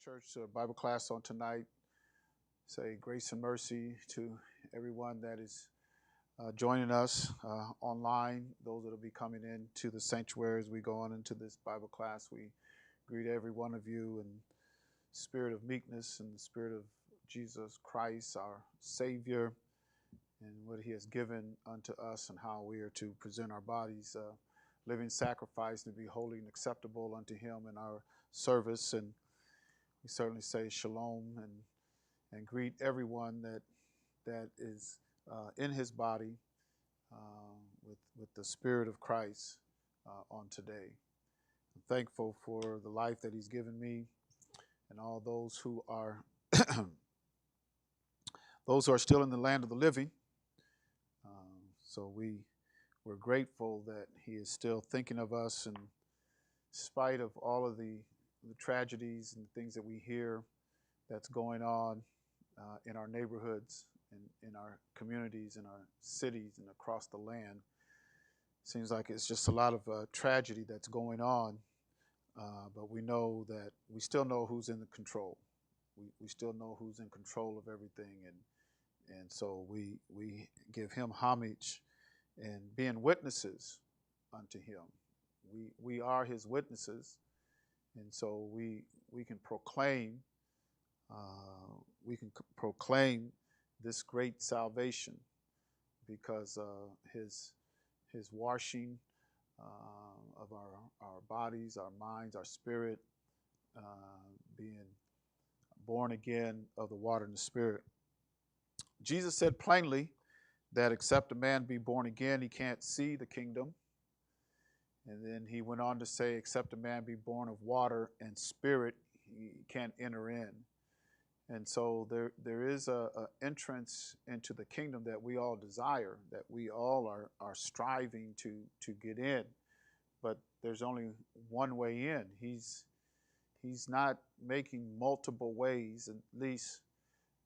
Church Bible class on tonight. Say grace and mercy to everyone that is joining us online, those that will be coming in to the sanctuary as we go on into this Bible class. We greet every one of you in the spirit of meekness and the spirit of Jesus Christ, our Savior, and what he has given unto us and how we are to present our bodies living sacrifice to be holy and acceptable unto him in our service. And we certainly say shalom and greet everyone that is in his body with the Spirit of Christ on today. I'm thankful for the life that he's given me and all those who are still in the land of the living. So we're grateful that he is still thinking of us in spite of all of the tragedies and things that we hear that's going on in our neighborhoods, in our communities, in our cities, and across the land. Seems like it's just a lot of tragedy that's going on, but we know that we still know who's in the control. We still know who's in control of everything, and so we give him homage and being witnesses unto him. We are his witnesses. And so we can proclaim this great salvation because his washing of our bodies, our minds, our spirit, being born again of the water and the Spirit. Jesus said plainly that except a man be born again, he can't see the kingdom. And then he went on to say, except a man be born of water and spirit, he can't enter in. And so there is a entrance into the kingdom that we all desire, that we all are striving to get in. But there's only one way in. He's not making multiple ways. At least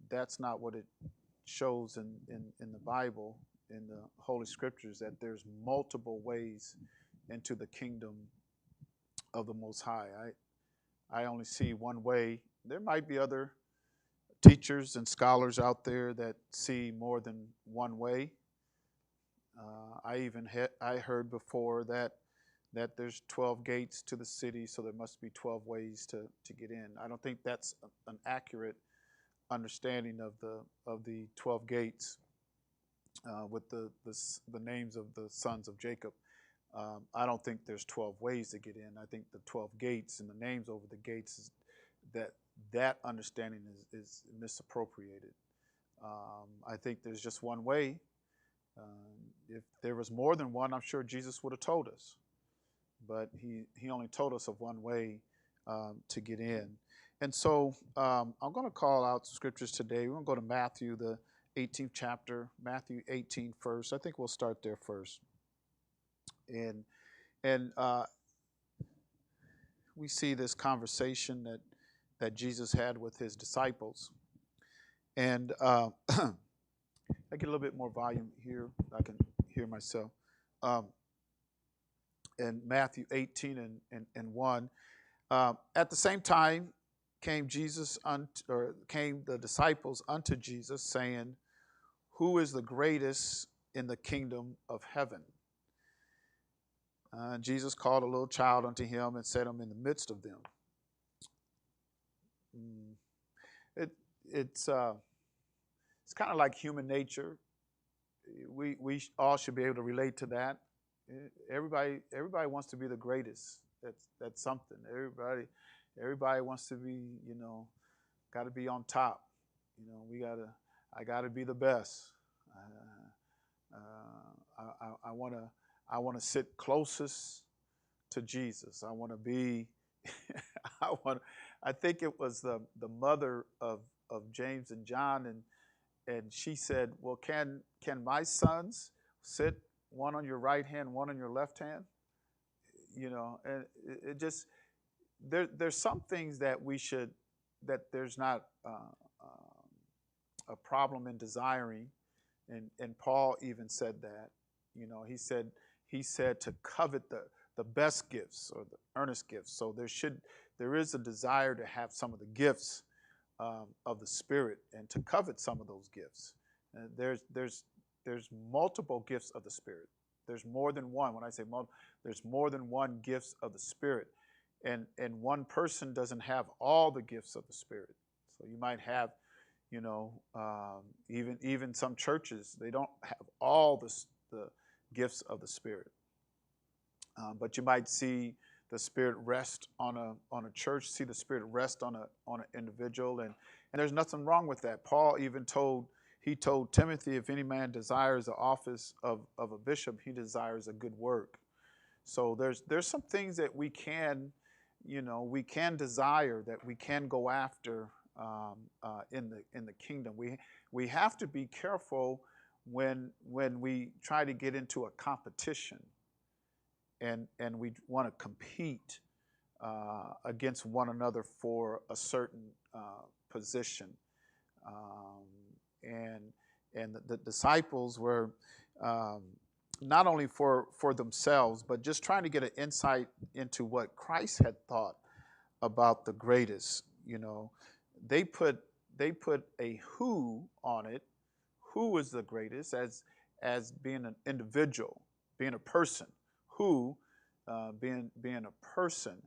that's not what it shows in the Bible, in the Holy Scriptures, that there's multiple ways into the kingdom of the Most High. I only see one way. There might be other teachers and scholars out there that see more than one way. I heard before that there's 12 gates to the city, so there must be 12 ways to get in. I don't think that's an accurate understanding of the 12 gates with the names of the sons of Jacob. I don't think there's 12 ways to get in. I think the 12 gates and the names over the gates is that understanding is misappropriated. I think there's just one way. If there was more than one, I'm sure Jesus would have told us. But he only told us of one way to get in. And so I'm going to call out scriptures today. We're going to go to Matthew, the 18th chapter, Matthew 18 first. I think we'll start there first. And we see this conversation that Jesus had with his disciples. And I get a little bit more volume here. I can hear myself. And Matthew 18 and 1. At the same time came the disciples unto Jesus, saying, who is the greatest in the kingdom of heaven? Jesus called a little child unto him and set him in the midst of them. It's kind of like human nature. We all should be able to relate to that. Everybody wants to be the greatest. That's something. Everybody wants to be, got to be on top. I got to be the best. I want to sit closest to Jesus. I want to be. I think it was the mother of James and John, and she said, "Well, can my sons sit one on your right hand, one on your left hand?" And it just there's some things that there's not a problem in desiring, and Paul even said that. He said to covet the the best gifts or the earnest gifts. So there is a desire to have some of the gifts of the Spirit and to covet some of those gifts. And there's multiple gifts of the Spirit. There's more than one. When I say multiple, there's more than one gifts of the Spirit. And one person doesn't have all the gifts of the Spirit. So you might have, even some churches, they don't have all the gifts of the Spirit. But you might see the Spirit rest on a church, see the Spirit rest on an individual, and there's nothing wrong with that. Paul even told Timothy, if any man desires the office of a bishop, he desires a good work. So there's some things that we can desire, that we can go after in the kingdom. We have to be careful when we try to get into a competition and we want to compete against one another for a certain position. And the disciples were not only for themselves, but just trying to get an insight into what Christ had thought about the greatest. They put a who on it. Who is the greatest as being an individual, being a person. Who being a person,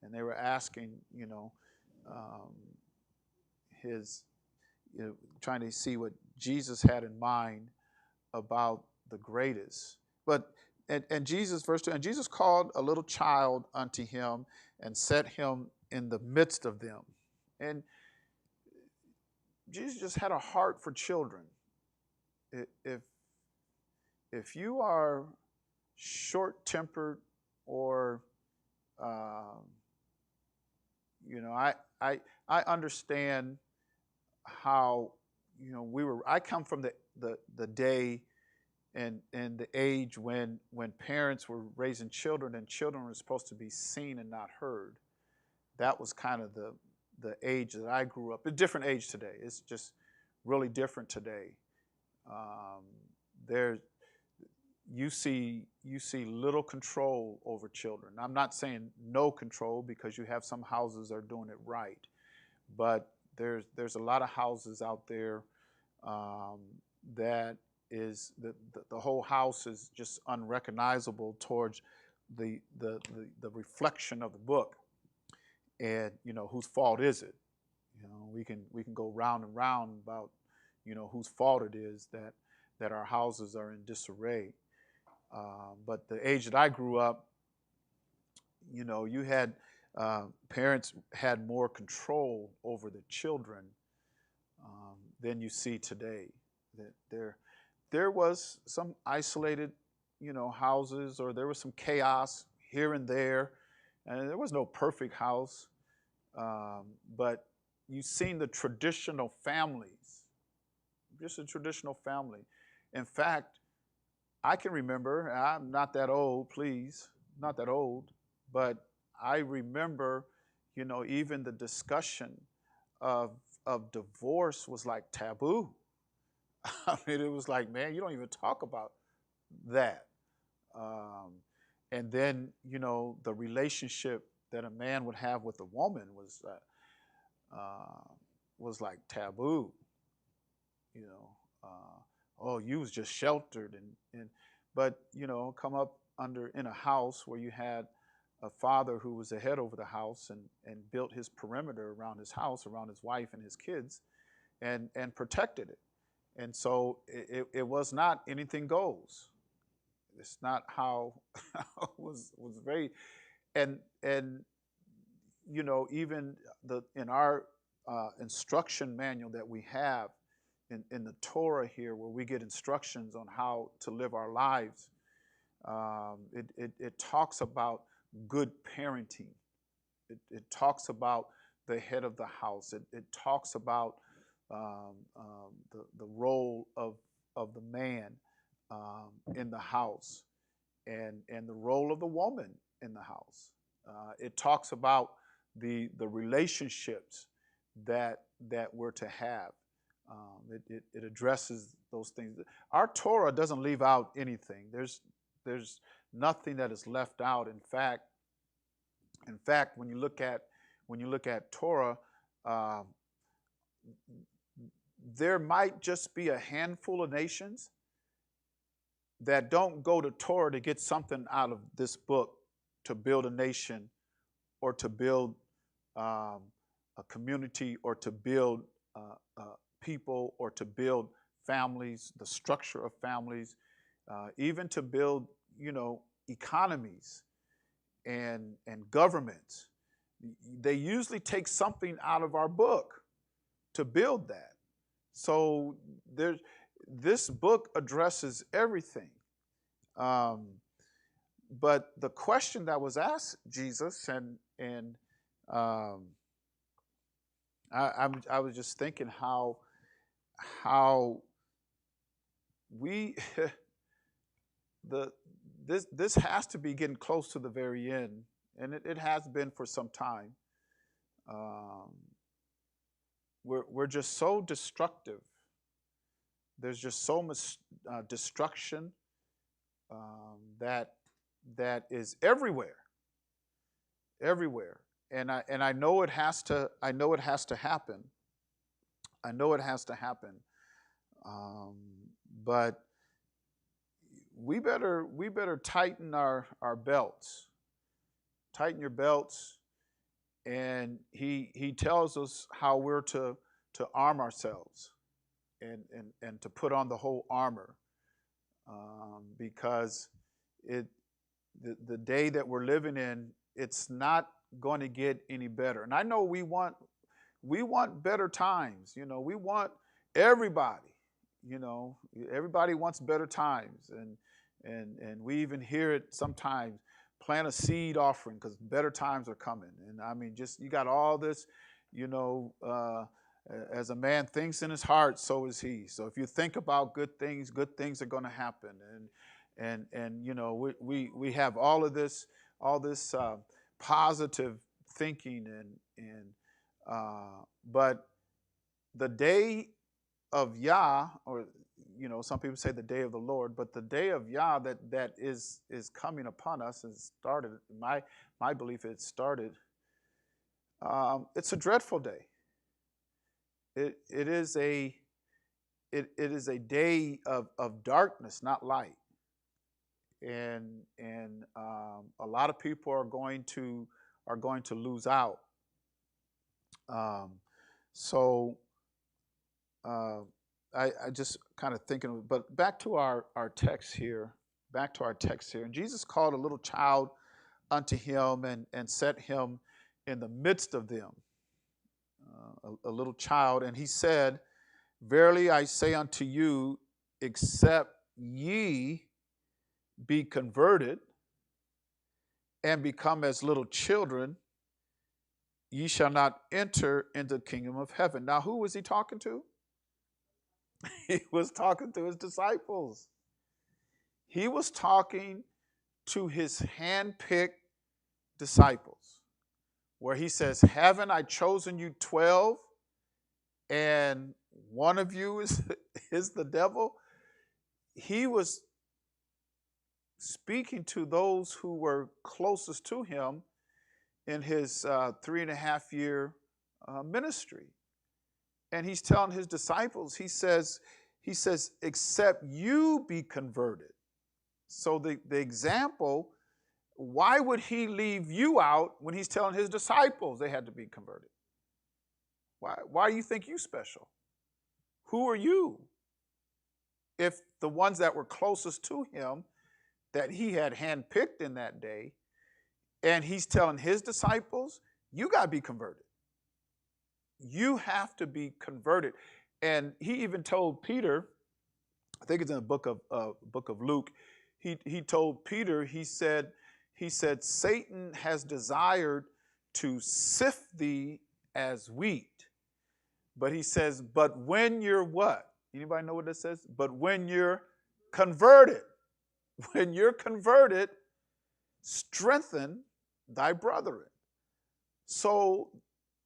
and they were asking, trying to see what Jesus had in mind about the greatest. But and Jesus, verse 2, and Jesus called a little child unto him and set him in the midst of them. And Jesus just had a heart for children. If you are short-tempered or I understand how I come from the day and the age when parents were raising children and children were supposed to be seen and not heard. That was kind of the age that I grew up. A different age today. It's just really different today. You see little control over children. I'm not saying no control, because you have some houses that are doing it right, but there's a lot of houses out there that is the whole house is just unrecognizable towards the reflection of the book, and whose fault is it? We can go round and round about whose fault it is that our houses are in disarray. But the age that I grew up, you had parents had more control over the children than you see today. That there was some isolated, houses, or there was some chaos here and there, and there was no perfect house. But you've seen the traditional families, just a traditional family. In fact, I can remember, I'm not that old, please, not that old, but I remember, even the discussion of divorce was like taboo. I mean, it was like, man, you don't even talk about that. And then, the relationship that a man would have with a woman was like taboo. Oh, you was just sheltered, but come up in a house where you had a father who was the head over the house and built his perimeter around his house, around his wife and his kids, and protected it. And so it was not anything goes. It's not how it was very, and even in our instruction manual that we have in the Torah here, where we get instructions on how to live our lives, it talks about good parenting. It talks about the head of the house. It talks about the role of the man in the house, and the role of the woman in the house. It talks about the relationships that we're to have. It addresses those things. Our Torah doesn't leave out anything. There's nothing that is left out. In fact, when you look at Torah, uh, there might just be a handful of nations that don't go to Torah to get something out of this book to build a nation or to build um, a community or to build people or to build families, the structure of families, even to build, economies and governments. They usually take something out of our book to build that. So this book addresses everything. But the question that was asked Jesus, and I was just thinking how we this has to be getting close to the very end, and it has been for some time. We're just so destructive. There's just so much destruction that is everywhere, and I know it has to. I know it has to happen. I know it has to happen. But we better tighten our belts. Tighten your belts. And he tells us how we're to arm ourselves and to put on the whole armor, because the day that we're living in, it's not going to get any better. And I know we want better times. We want everybody. Everybody wants better times, and we even hear it sometimes. Plant a seed offering because better times are coming. And I mean, just you got all this, as a man thinks in his heart, so is he. So if you think about good things are going to happen. And we have all this positive thinking but the day of Yah, or some people say the day of the Lord, but the day of Yah that is coming upon us and started. My belief, it started. It's a dreadful day. It is a day of darkness, not light, and a lot of people are going to lose out. I just kind of thinking, but back to our text here. And Jesus called a little child unto him and set him in the midst of them, a little child. And he said, verily I say unto you, except ye be converted and become as little children, ye shall not enter into the kingdom of heaven. Now, who was he talking to? He was talking to his disciples. He was talking to his hand-picked disciples, where he says, haven't I chosen you 12, and one of you is the devil? He was speaking to those who were closest to him in his 3.5-year ministry. And he's telling his disciples, he says, except you be converted. So the example, why would he leave you out when he's telling his disciples they had to be converted? Why do you think you special? Who are you? If the ones that were closest to him, that he had handpicked in that day, and he's telling his disciples, you got to be converted. You have to be converted. And he even told Peter, I think it's in the book of Luke, he told Peter, he said, Satan has desired to sift thee as wheat. But he says, but when you're what? Anybody know what that says? But when you're converted, strengthen thy brethren. So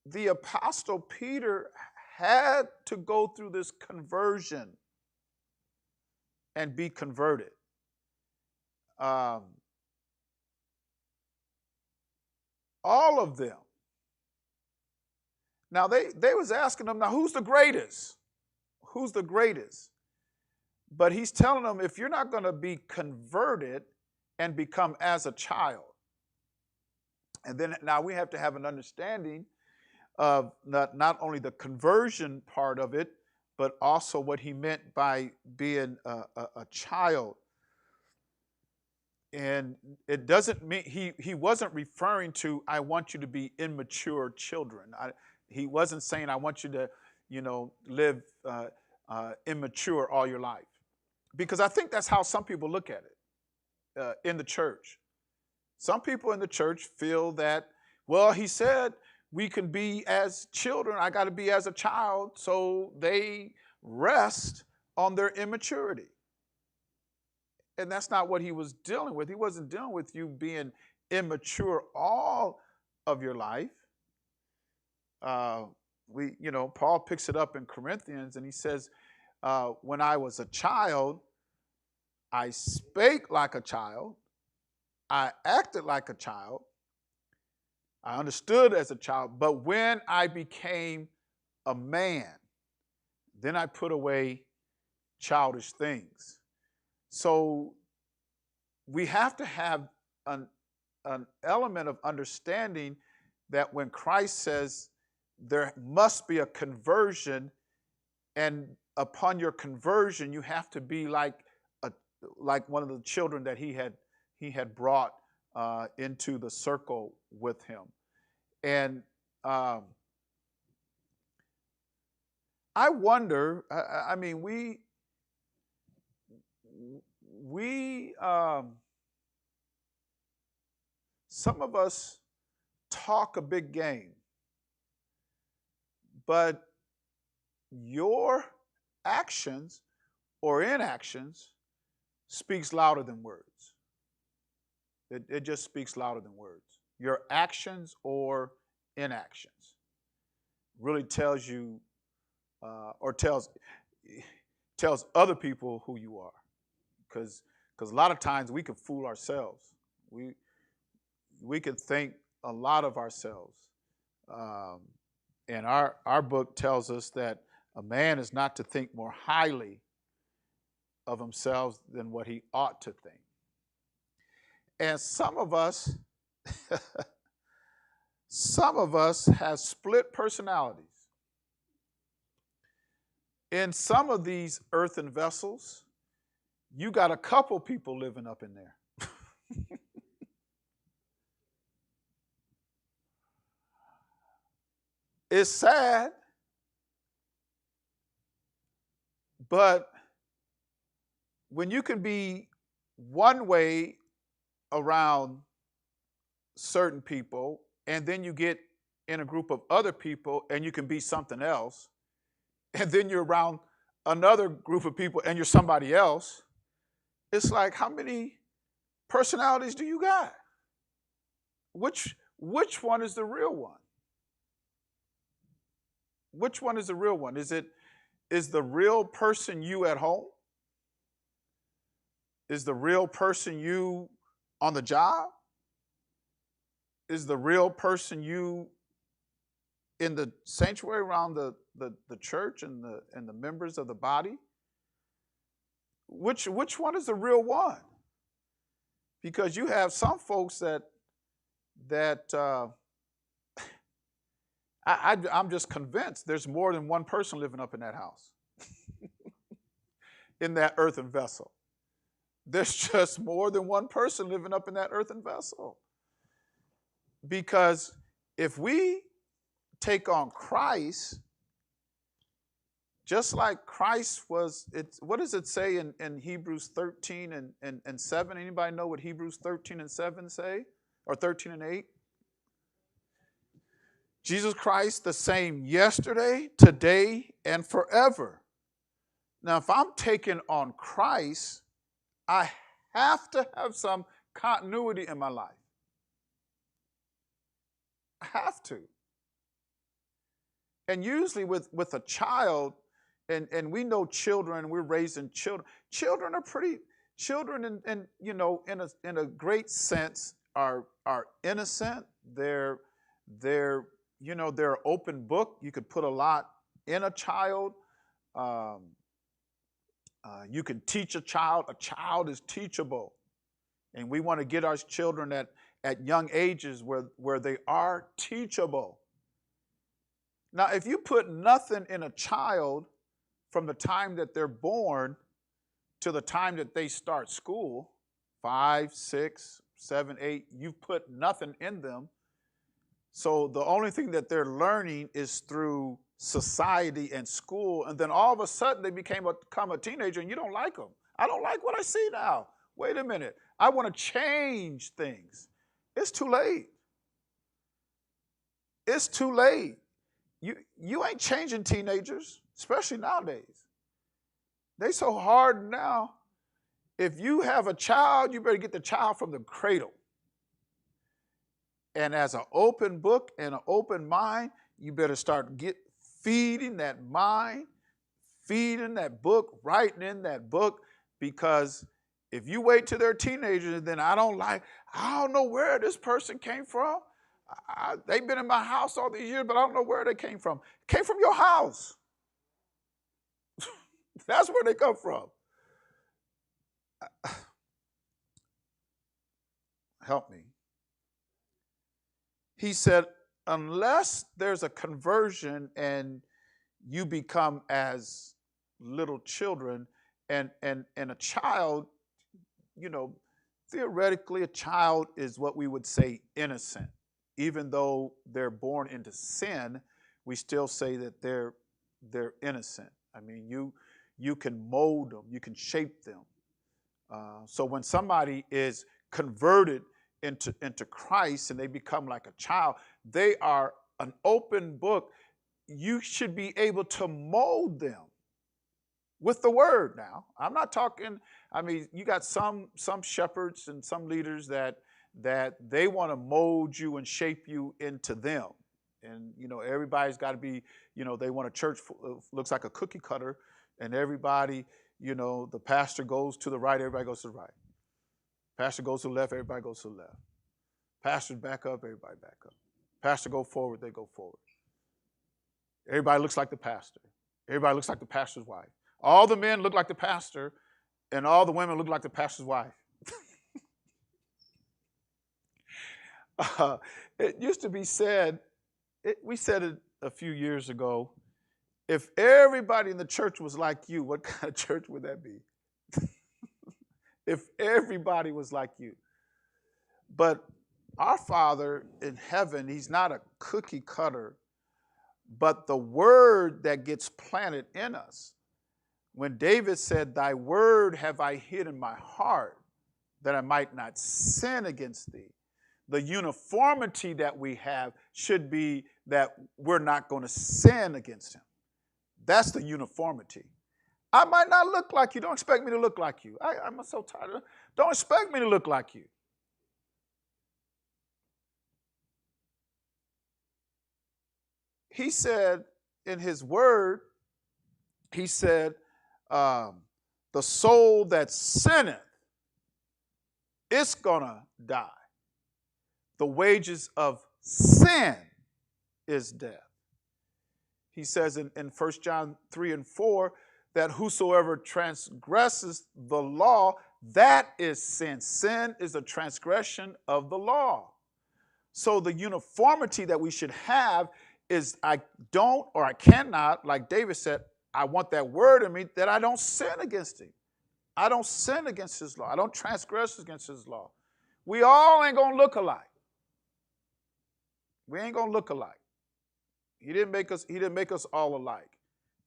the Apostle Peter had to go through this conversion and be converted. All of them. Now they was asking them, now who's the greatest? Who's the greatest? But he's telling them, if you're not going to be converted and become as a child, and then now we have to have an understanding of not only the conversion part of it, but also what he meant by being a child. And it doesn't mean, he wasn't referring to, I want you to be immature children. He wasn't saying, I want you to, live immature all your life. Because I think that's how some people look at it in the church. Some people in the church feel that, well, he said we can be as children. I got to be as a child. So they rest on their immaturity. And that's not what he was dealing with. He wasn't dealing with you being immature all of your life. Paul picks it up in Corinthians, and he says, when I was a child, I spake like a child. I acted like a child. I understood as a child. But when I became a man, then I put away childish things. So we have to have an element of understanding that when Christ says there must be a conversion, and upon your conversion, you have to be like one of the children that he had brought into the circle with him. And I wonder, I mean, we some of us talk a big game, but your actions or inactions speaks louder than words. It just speaks louder than words. Your actions or inactions really tells you or tells other people who you are. Because a lot of times we can fool ourselves. We can think a lot of ourselves. And our book tells us that a man is not to think more highly of himself than what he ought to think. And some of us have split personalities. In some of these earthen vessels, you got a couple people living up in there. It's sad, but when you can be one way around certain people, and then you get in a group of other people and you can be something else, and then you're around another group of people and you're somebody else, it's like, how many personalities do you got? Which one is the real one? Which one is the real one? Is the real person you at home? Is the real person you on the job? Is the real person you in the sanctuary around the church and the members of the body? Which one is the real one? Because you have some folks that I'm just convinced there's more than one person living up in that house, in that earthen vessel. There's just more than one person living up in that earthen vessel. Because if we take on Christ, just like Christ was, what does it say in Hebrews 13 and 7? Anybody know what Hebrews 13 and 7 say? Or 13 and 8? Jesus Christ the same yesterday, today, and forever. Now, if I'm taking on Christ, I have to have some continuity in my life. I have to. And usually with a child, and we know children, we're raising children. Children in a great sense are innocent. They're they're they're open book. You could put a lot in a child. Um, you can teach a child. A child is teachable, and we want to get our children at young ages where they are teachable. Now, if you put nothing in a child from the time that they're born to the time that they start school, 5, 6, 7, 8, you've put nothing in them. So the only thing that they're learning is through society and school. And then all of a sudden they become a teenager and you don't like them. I don't like what I see now. Wait a minute. I want to change things. It's too late. It's too late. You ain't changing teenagers, especially nowadays. They so hard now. If you have a child, you better get the child from the cradle. And as an open book and an open mind, you better start feeding that mind, feeding that book, writing in that book, because if you wait till they're teenagers, then I don't know where this person came from. They've been in my house all these years, but I don't know where they came from. Came from your house. That's where they come from. Help me. He said, unless there's a conversion and you become as little children, and a child, theoretically a child is what we would say innocent. Even though they're born into sin, we still say that they're innocent. I mean, you can mold them, you can shape them. So when somebody is converted into Christ and they become like a child, they are an open book. You should be able to mold them with the word. Now, I'm not talking, you got some shepherds and some leaders that they want to mold you and shape you into them. And, everybody's got to be, they want a church looks like a cookie cutter, and everybody, the pastor goes to the right, everybody goes to the right. Pastor goes to the left, everybody goes to the left. Pastor back up, everybody back up. Pastor go forward, they go forward. Everybody looks like the pastor. Everybody looks like the pastor's wife. All the men look like the pastor, and all the women look like the pastor's wife. It used to be said, we said it a few years ago, if everybody in the church was like you, what kind of church would that be? If everybody was like you. But our Father in heaven, he's not a cookie cutter, but the word that gets planted in us. When David said, thy word have I hid in my heart, that I might not sin against thee. The uniformity that we have should be that we're not going to sin against him. That's the uniformity. I might not look like you. Don't expect me to look like you. I'm so tired of it. Don't expect me to look like you. He said in his word, he said, the soul that sinneth, it's going to die. The wages of sin is death. He says in 1 John 3 and 4 that whosoever transgresses the law, that is sin. Sin is a transgression of the law. So the uniformity that we should have is I don't or I cannot, like David said, I want that word in me that I don't sin against him. I don't sin against his law. I don't transgress against his law. We all ain't going to look alike. We ain't going to look alike. He didn't make us all alike.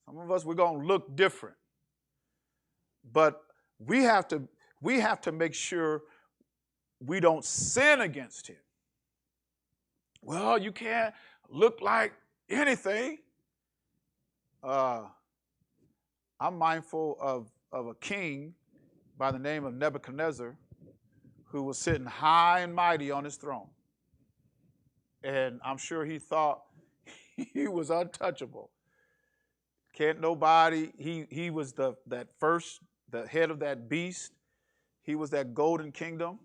Some of us, we're going to look different. But we have to make sure we don't sin against him. Well, you can't look like anything. I'm mindful of a king by the name of Nebuchadnezzar who was sitting high and mighty on his throne. And I'm sure he thought he was untouchable. Can't nobody, he was the head of that beast. He was that golden kingdom.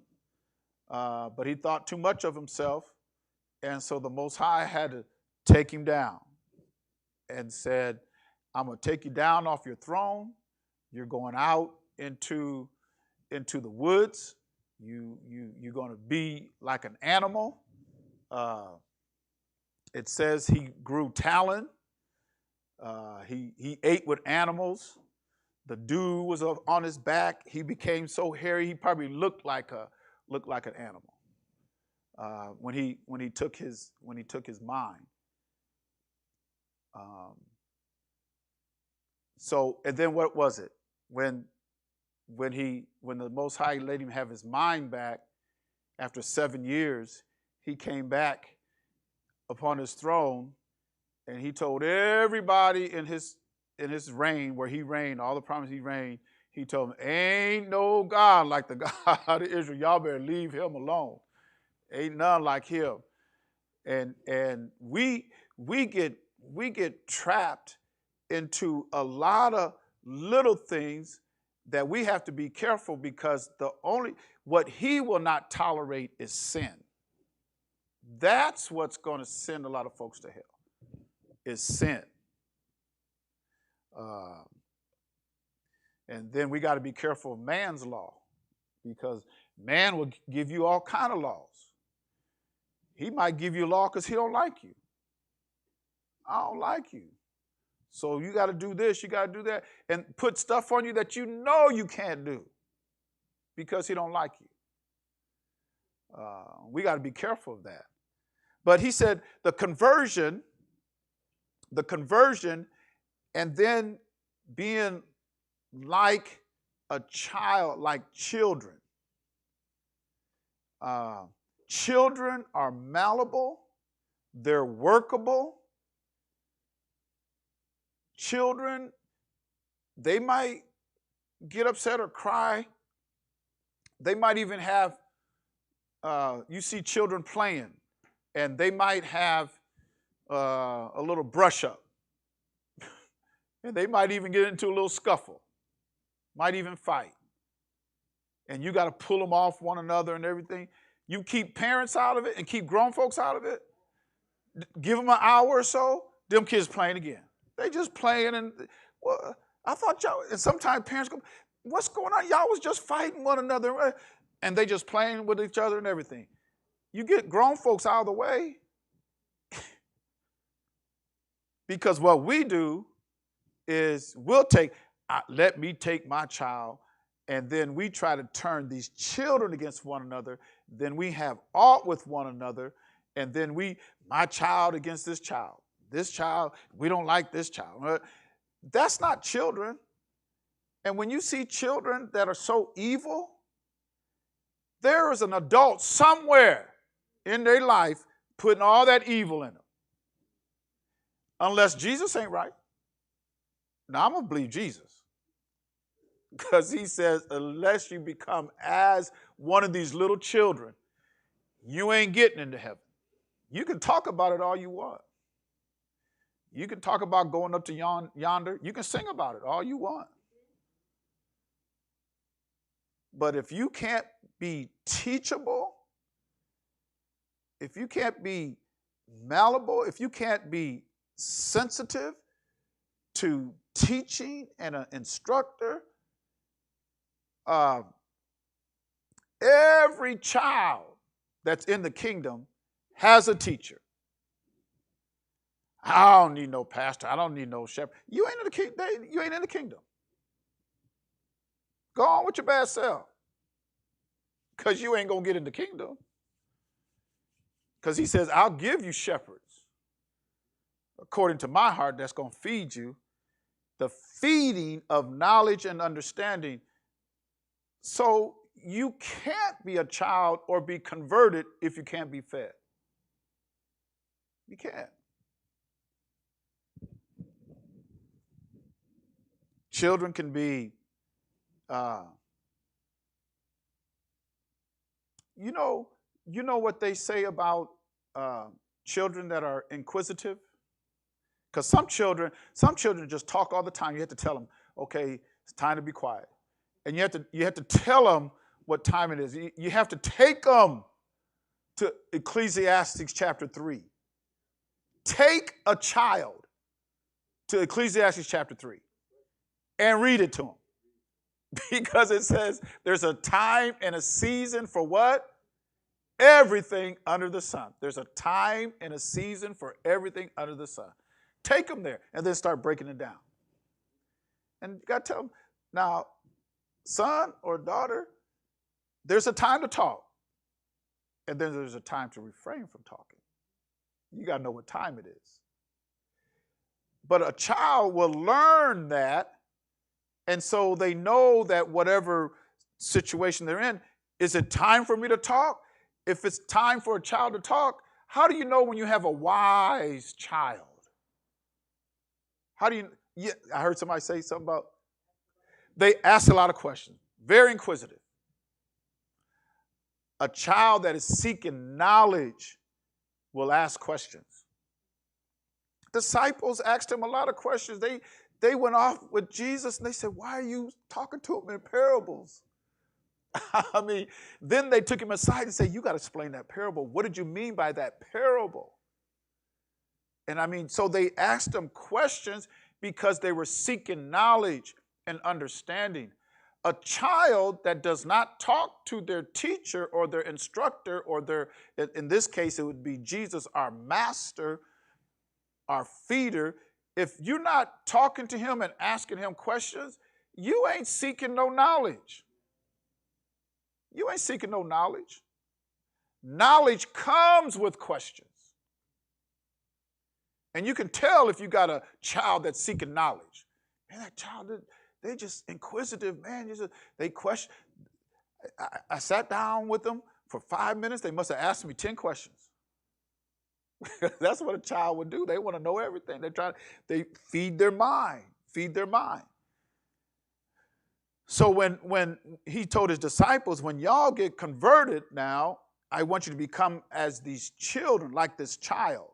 But he thought too much of himself. And so the Most High had to take him down and said, I'm going to take you down off your throne. You're going out into the woods. You're going to be like an animal. It says he grew talon. He ate with animals. The dew was on his back. He became so hairy he probably looked like an animal when he took his mind. So and then what was it when the Most High let him have his mind back after 7 years? He came back upon his throne, and he told everybody in his reign, where he reigned, all the promise he reigned, he told them, ain't no God like the God of Israel. Y'all better leave him alone. Ain't none like him. And we get trapped into a lot of little things that we have to be careful, because what he will not tolerate is sin. That's what's going to send a lot of folks to hell, is sin. And then we got to be careful of man's law, because man will give you all kind of laws. He might give you a law because he don't like you. I don't like you. So you got to do this, you got to do that, and put stuff on you that you know you can't do because he don't like you. We got to be careful of that. But he said the conversion, and then being like a child, like children. Children are malleable. They're workable. Children, they might get upset or cry. They might even have, you see children playing, and they might have a little brush up. And they might even get into a little scuffle. Might even fight. And you got to pull them off one another and everything. You keep parents out of it and keep grown folks out of it. Give them an hour or so, them kids playing again. They just playing, and well, I thought y'all, and sometimes parents go, what's going on? Y'all was just fighting one another, and they just playing with each other and everything. You get grown folks out of the way, because what we do is let me take my child, and then we try to turn these children against one another. Then we have aught with one another, and then my child against this child. This child, we don't like this child. That's not children. And when you see children that are so evil, there is an adult somewhere in their life putting all that evil in them. Unless Jesus ain't right. Now, I'm going to believe Jesus. Because he says, unless you become as one of these little children, you ain't getting into heaven. You can talk about it all you want. You can talk about going up to yonder. You can sing about it all you want. But if you can't be teachable, if you can't be malleable, if you can't be sensitive to teaching and an instructor, every child that's in the kingdom has a teacher. I don't need no pastor. I don't need no shepherd. You ain't in the kingdom. Go on with your bad self. Because you ain't going to get in the kingdom. Because he says, I'll give you shepherds according to my heart that's going to feed you. The feeding of knowledge and understanding. So you can't be a child or be converted if you can't be fed. You can't. Children can be, you know what they say about children that are inquisitive? Because some children just talk all the time. You have to tell them, okay, it's time to be quiet. And you have to tell them what time it is. You have to take them to Ecclesiastes chapter 3. Take a child to Ecclesiastes chapter 3 and read it to him. Because it says there's a time and a season for what? Everything under the sun. There's a time and a season for everything under the sun. Take them there and then start breaking it down. And you got to tell them, now, son or daughter, there's a time to talk. And then there's a time to refrain from talking. You got to know what time it is. But a child will learn that, and so they know that whatever situation they're in, is it time for me to talk? If it's time for a child to talk, how do you know when you have a wise child? How do you, yeah, I heard somebody say something about, they ask a lot of questions, very inquisitive. A child that is seeking knowledge will ask questions. Disciples asked him a lot of questions. They went off with Jesus and they said, why are you talking to him in parables? I mean, then they took him aside and said, you got to explain that parable. What did you mean by that parable? And I mean, so they asked him questions because they were seeking knowledge and understanding. A child that does not talk to their teacher or their instructor or their, in this case, it would be Jesus, our master, our feeder. If you're not talking to him and asking him questions, you ain't seeking no knowledge. You ain't seeking no knowledge. Knowledge comes with questions. And you can tell if you got a child that's seeking knowledge. Man, that child, they just inquisitive, man. They question. I sat down with them for 5 minutes. They must have asked me 10 questions. That's what a child would do. They want to know everything. They feed their mind, So when he told his disciples, when y'all get converted now, I want you to become as these children, like this child.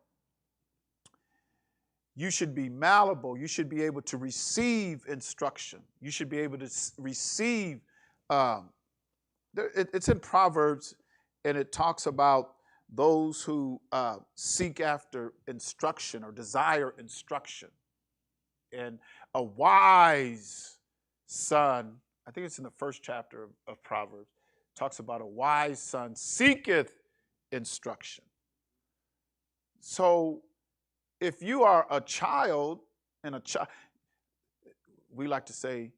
You should be malleable. You should be able to receive instruction. You should be able to receive, it's in Proverbs, and it talks about those who seek after instruction or desire instruction. And a wise son, I think it's in the first chapter of Proverbs, talks about a wise son seeketh instruction. So if you are a child, and we like to say,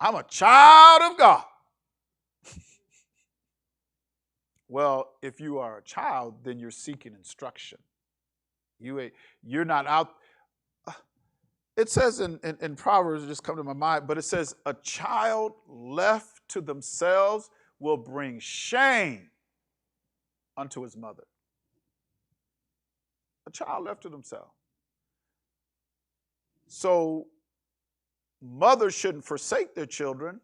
I'm a child of God. Well, if you are a child, then you're seeking instruction. You're not out. It says in Proverbs, it just come to my mind, but it says, a child left to themselves will bring shame unto his mother. A child left to themselves. So mothers shouldn't forsake their children,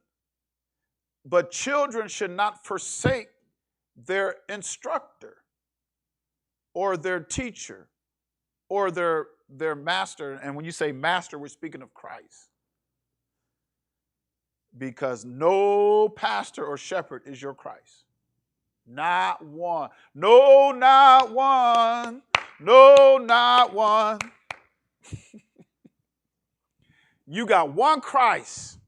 but children should not forsake their instructor or their teacher or their master. And when you say master, we're speaking of Christ. Because no pastor or shepherd is your Christ. Not one. No, not one. No, not one. You got one Christ.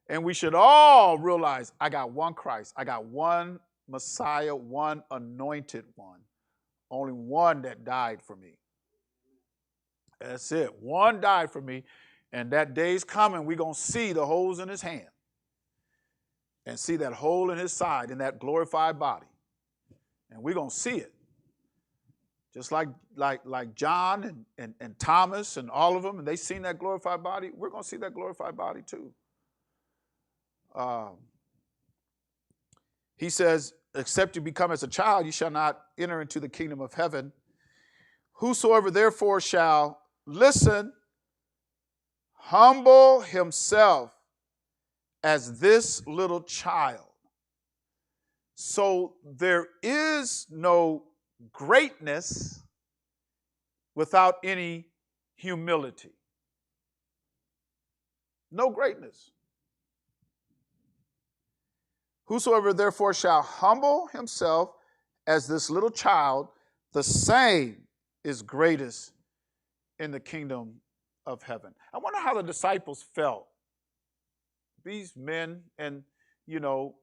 And we should all realize, I got one Christ. I got one Messiah, one anointed one. Only one that died for me. That's it. One died for me. And that day's coming, we're going to see the holes in his hand. And see that hole in his side in that glorified body. And we're going to see it. Just like John and Thomas and all of them, and they seen that glorified body, we're going to see that glorified body too. He says, except you become as a child, you shall not enter into the kingdom of heaven. Whosoever therefore shall listen, humble himself as this little child. So there is no greatness without any humility. No greatness. Whosoever therefore shall humble himself as this little child, the same is greatest in the kingdom of heaven. I wonder how the disciples felt. These men, and you know,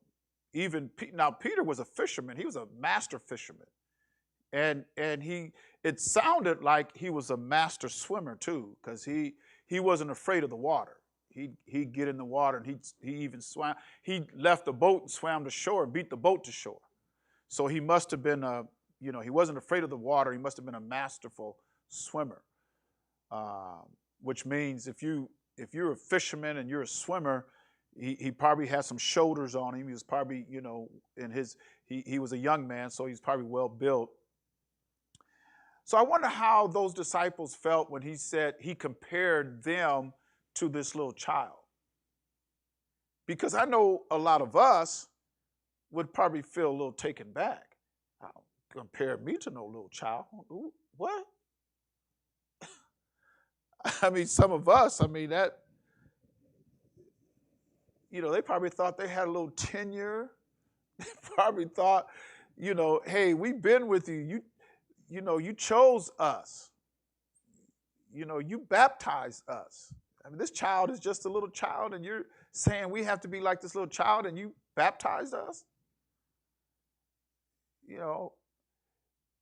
even now Peter was a fisherman. He was a master fisherman, and it sounded like he was a master swimmer too, because he wasn't afraid of the water. He'd get in the water, and he even swam. He left the boat and swam to shore and beat the boat to shore. So he must have been he wasn't afraid of the water. He must have been a masterful swimmer, which means if you're a fisherman and you're a swimmer, he probably had some shoulders on him. He was probably, he was a young man, so he's probably well built. So I wonder how those disciples felt when he said he compared them to this little child. Because I know a lot of us would probably feel a little taken back. Compare me to no little child. Ooh, what? I mean, some of us, that, they probably thought they had a little tenure. They probably thought, hey, we've been with you. You chose us. You baptized us. I mean, this child is just a little child, and you're saying we have to be like this little child, and you baptized us?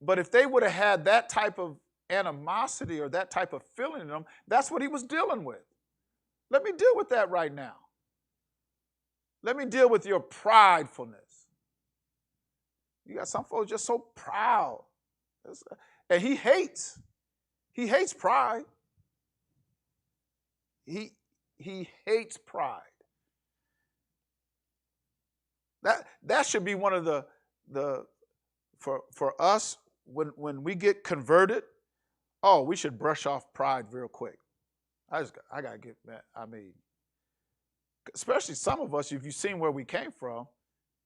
But if they would have had that type of animosity or that type of feeling in them, that's what he was dealing with. Let me deal with that right now. Let me deal with your pridefulness. You got some folks just so proud. And he hates pride. He hates pride. That should be one of the for us when we get converted. Oh, we should brush off pride real quick. I gotta get that. I mean, especially some of us, if you've seen where we came from,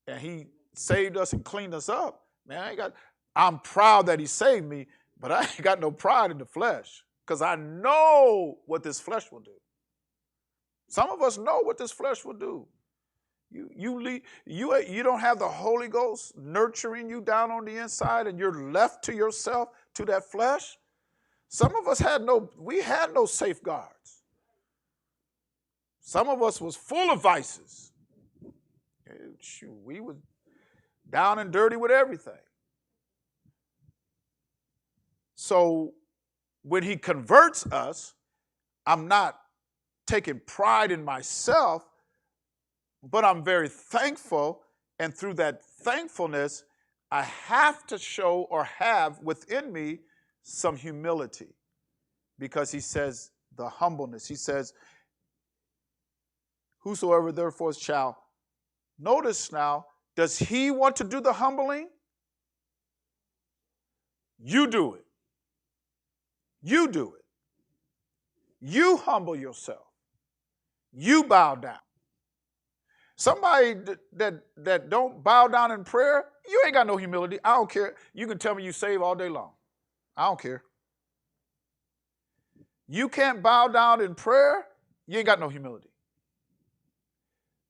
and he saved us and cleaned us up, man, I'm proud that he saved me, but I ain't got no pride in the flesh, because I know what this flesh will do. Some of us know what this flesh will do. You don't have the Holy Ghost nurturing you down on the inside, and you're left to yourself, to that flesh. Some of us had no safeguards. Some of us was full of vices. We was down and dirty with everything. So when he converts us, I'm not taking pride in myself, but I'm very thankful, and through that thankfulness, I have to show or have within me some humility, because he says the humbleness. He says, whosoever therefore shall. Notice now, does he want to do the humbling? You do it. You do it. You humble yourself. You bow down. Somebody that don't bow down in prayer, you ain't got no humility. I don't care. You can tell me you save all day long. I don't care. You can't bow down in prayer, you ain't got no humility.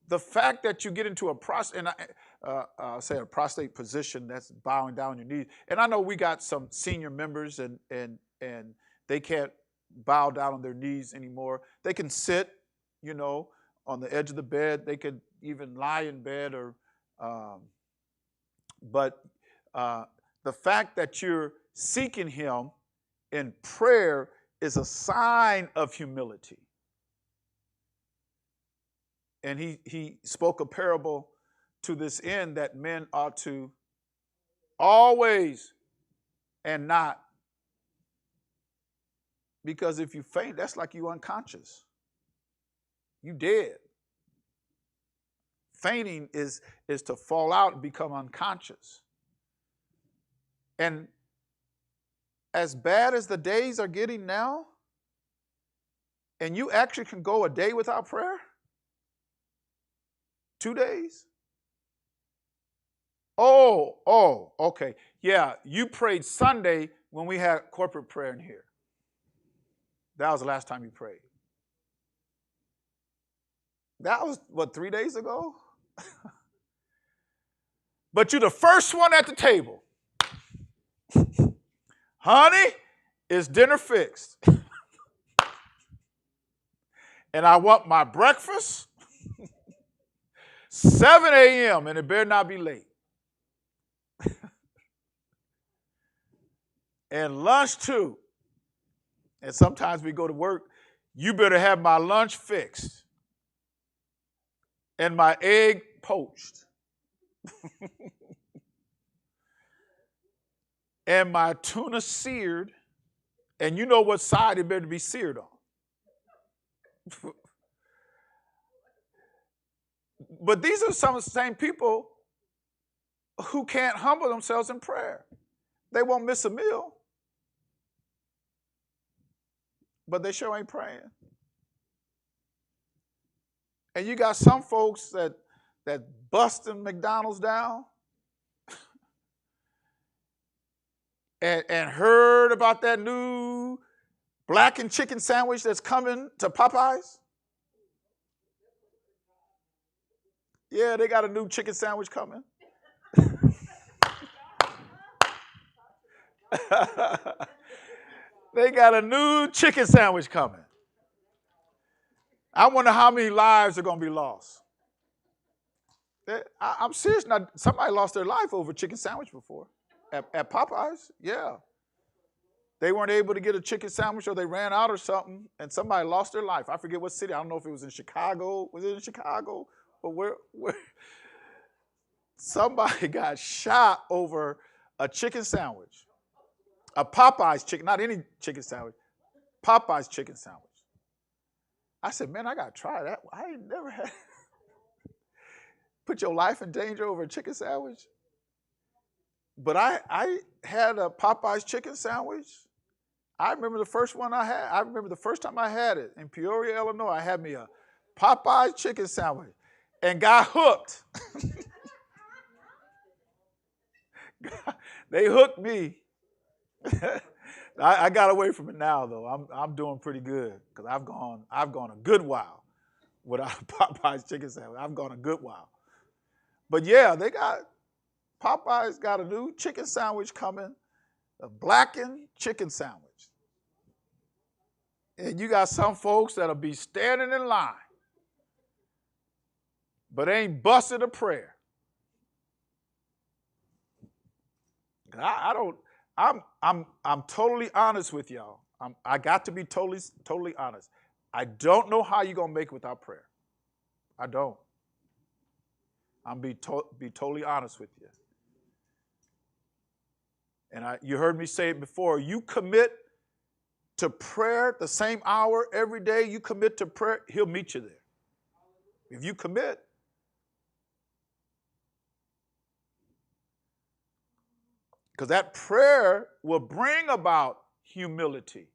The fact that you get into a prostrate position, that's bowing down your knees. And I know we got some senior members, and they can't bow down on their knees anymore. They can sit, on the edge of the bed. They could even lie in bed, but the fact that you're seeking him in prayer is a sign of humility. And he spoke a parable to this end, that men ought to always and not. Because if you faint, that's like you unconscious. You dead. Fainting is to fall out and become unconscious. And as bad as the days are getting now, and you actually can go a day without prayer, 2 days. Oh, okay. Yeah, you prayed Sunday when we had corporate prayer in here. That was the last time you prayed. That was, 3 days ago? but you're the first one at the table. Honey, is dinner fixed? And I want my breakfast 7 a.m. and it better not be late. And lunch too. And sometimes we go to work, you better have my lunch fixed and my egg poached and my tuna seared, and you know what side it better be seared on. But these are some of the same people who can't humble themselves in prayer. They won't miss a meal, but they sure ain't praying. And you got some folks that busting McDonald's down and heard about that new blackened chicken sandwich that's coming to Popeyes. Yeah, they got a new chicken sandwich coming. They got a new chicken sandwich coming. I wonder how many lives are going to be lost. I'm serious. Now, somebody lost their life over a chicken sandwich before at Popeyes. Yeah. They weren't able to get a chicken sandwich or they ran out or something, and somebody lost their life. I forget what city. I don't know if it was in Chicago. Was it in Chicago? But where somebody got shot over a chicken sandwich. A Popeyes chicken, not any chicken sandwich. Popeyes chicken sandwich. I said, man, I got to try that. I ain't never had. Put your life in danger over a chicken sandwich. But I had a Popeyes chicken sandwich. I remember the first one I had. I remember the first time I had it in Peoria, Illinois. I had me a Popeyes chicken sandwich and got hooked. They hooked me. I got away from it now, though. I'm doing pretty good because I've gone a good while without a Popeyes chicken sandwich. I've gone a good while. But yeah, Popeyes got a new chicken sandwich coming, a blackened chicken sandwich. And you got some folks that'll be standing in line, but ain't busted a prayer. I'm totally honest with y'all. I got to be totally honest. I don't know how you're gonna make it without prayer. I don't. I'm be totally honest with you. And you heard me say it before. You commit to prayer the same hour every day. You commit to prayer, He'll meet you there. If you commit. Because that prayer will bring about humility.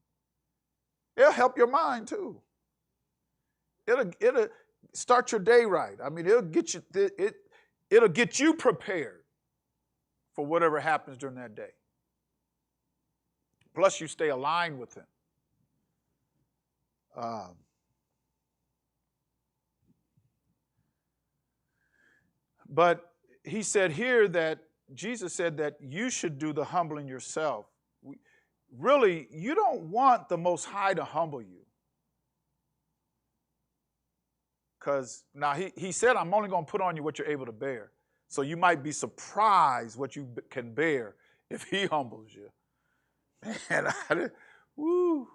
It'll help your mind too. It'll start your day right. I mean, it'll get you prepared for whatever happens during that day. Plus, you stay aligned with Him. But He said here that Jesus said that you should do the humbling yourself. Really, you don't want the Most High to humble you. Because now he said, I'm only going to put on you what you're able to bear. So you might be surprised what you can bear if He humbles you. Man, woo.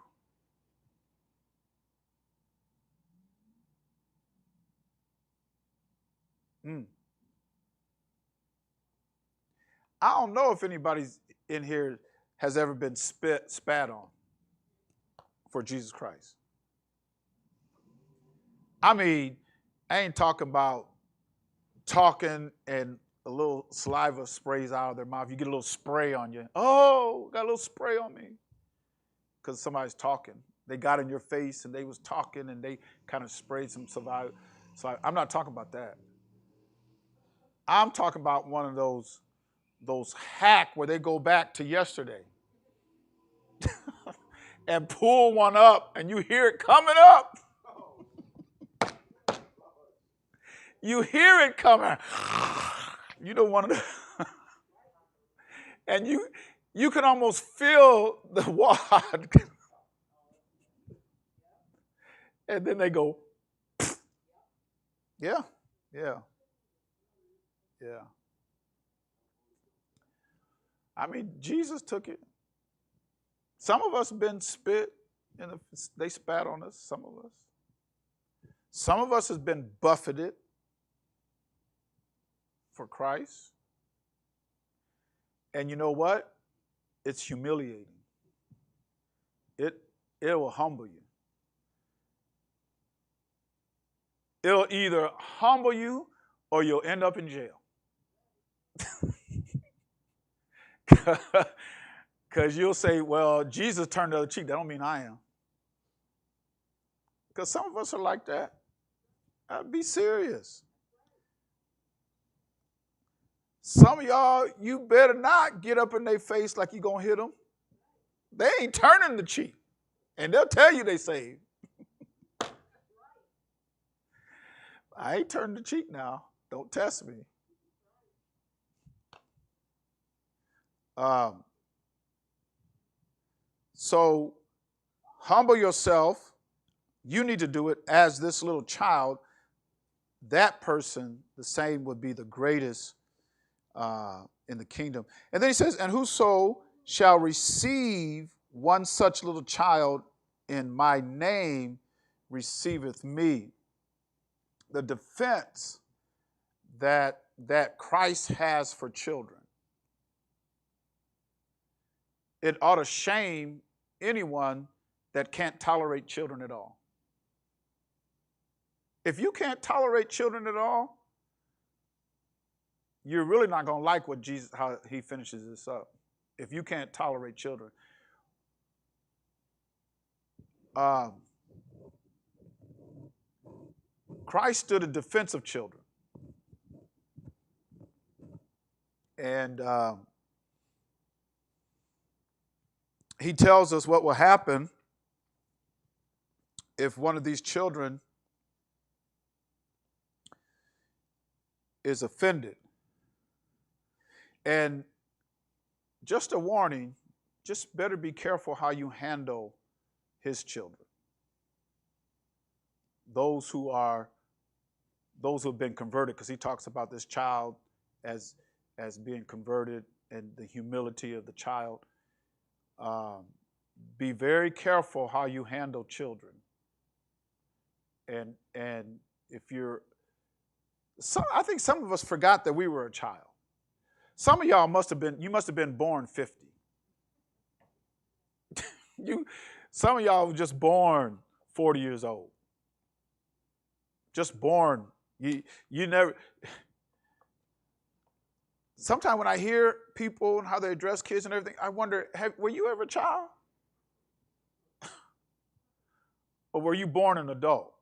I don't know if anybody in here has ever been spat on for Jesus Christ. I mean, I ain't talking about talking and a little saliva sprays out of their mouth. You get a little spray on you. Oh, got a little spray on me. Because somebody's talking. They got in your face and they was talking and they kind of sprayed some saliva. So I'm not talking about that. I'm talking about one of those hack where they go back to yesterday and pull one up and you hear it coming up. You hear it coming. You know, one of the, and you can almost feel the wad. And then they go, yeah, yeah, yeah. I mean, Jesus took it. Some of us been spit, and they spat on us, some of us. Some of us has been buffeted for Christ. And you know what? It's humiliating. It will humble you. It'll either humble you or you'll end up in jail. Because you'll say, well, Jesus turned the other cheek. That don't mean I am. Because some of us are like that. Be serious. Some of y'all, you better not get up in their face like you're going to hit them. They ain't turning the cheek. And they'll tell you they saved. I ain't turning the cheek now. Don't test me. So humble yourself. You need to do it as this little child. That person, the same, would be the greatest in the kingdom. And then he says, and whoso shall receive one such little child in my name receiveth me. The defense that Christ has for children. It ought to shame anyone that can't tolerate children at all. If you can't tolerate children at all, you're really not going to like what Jesus, how he finishes this up. If you can't tolerate children. Christ stood in defense of children. And he tells us what will happen if one of these children is offended. And just a warning, just better be careful how you handle his children. Those who have been converted, because he talks about this child as being converted and the humility of the child. Be very careful how you handle children. And if I think some of us forgot that we were a child. Some of y'all must have been born 50. Some of y'all were just born 40 years old. Just born. You never. Sometimes when I hear people and how they address kids and everything, I wonder, were you ever a child? Or were you born an adult?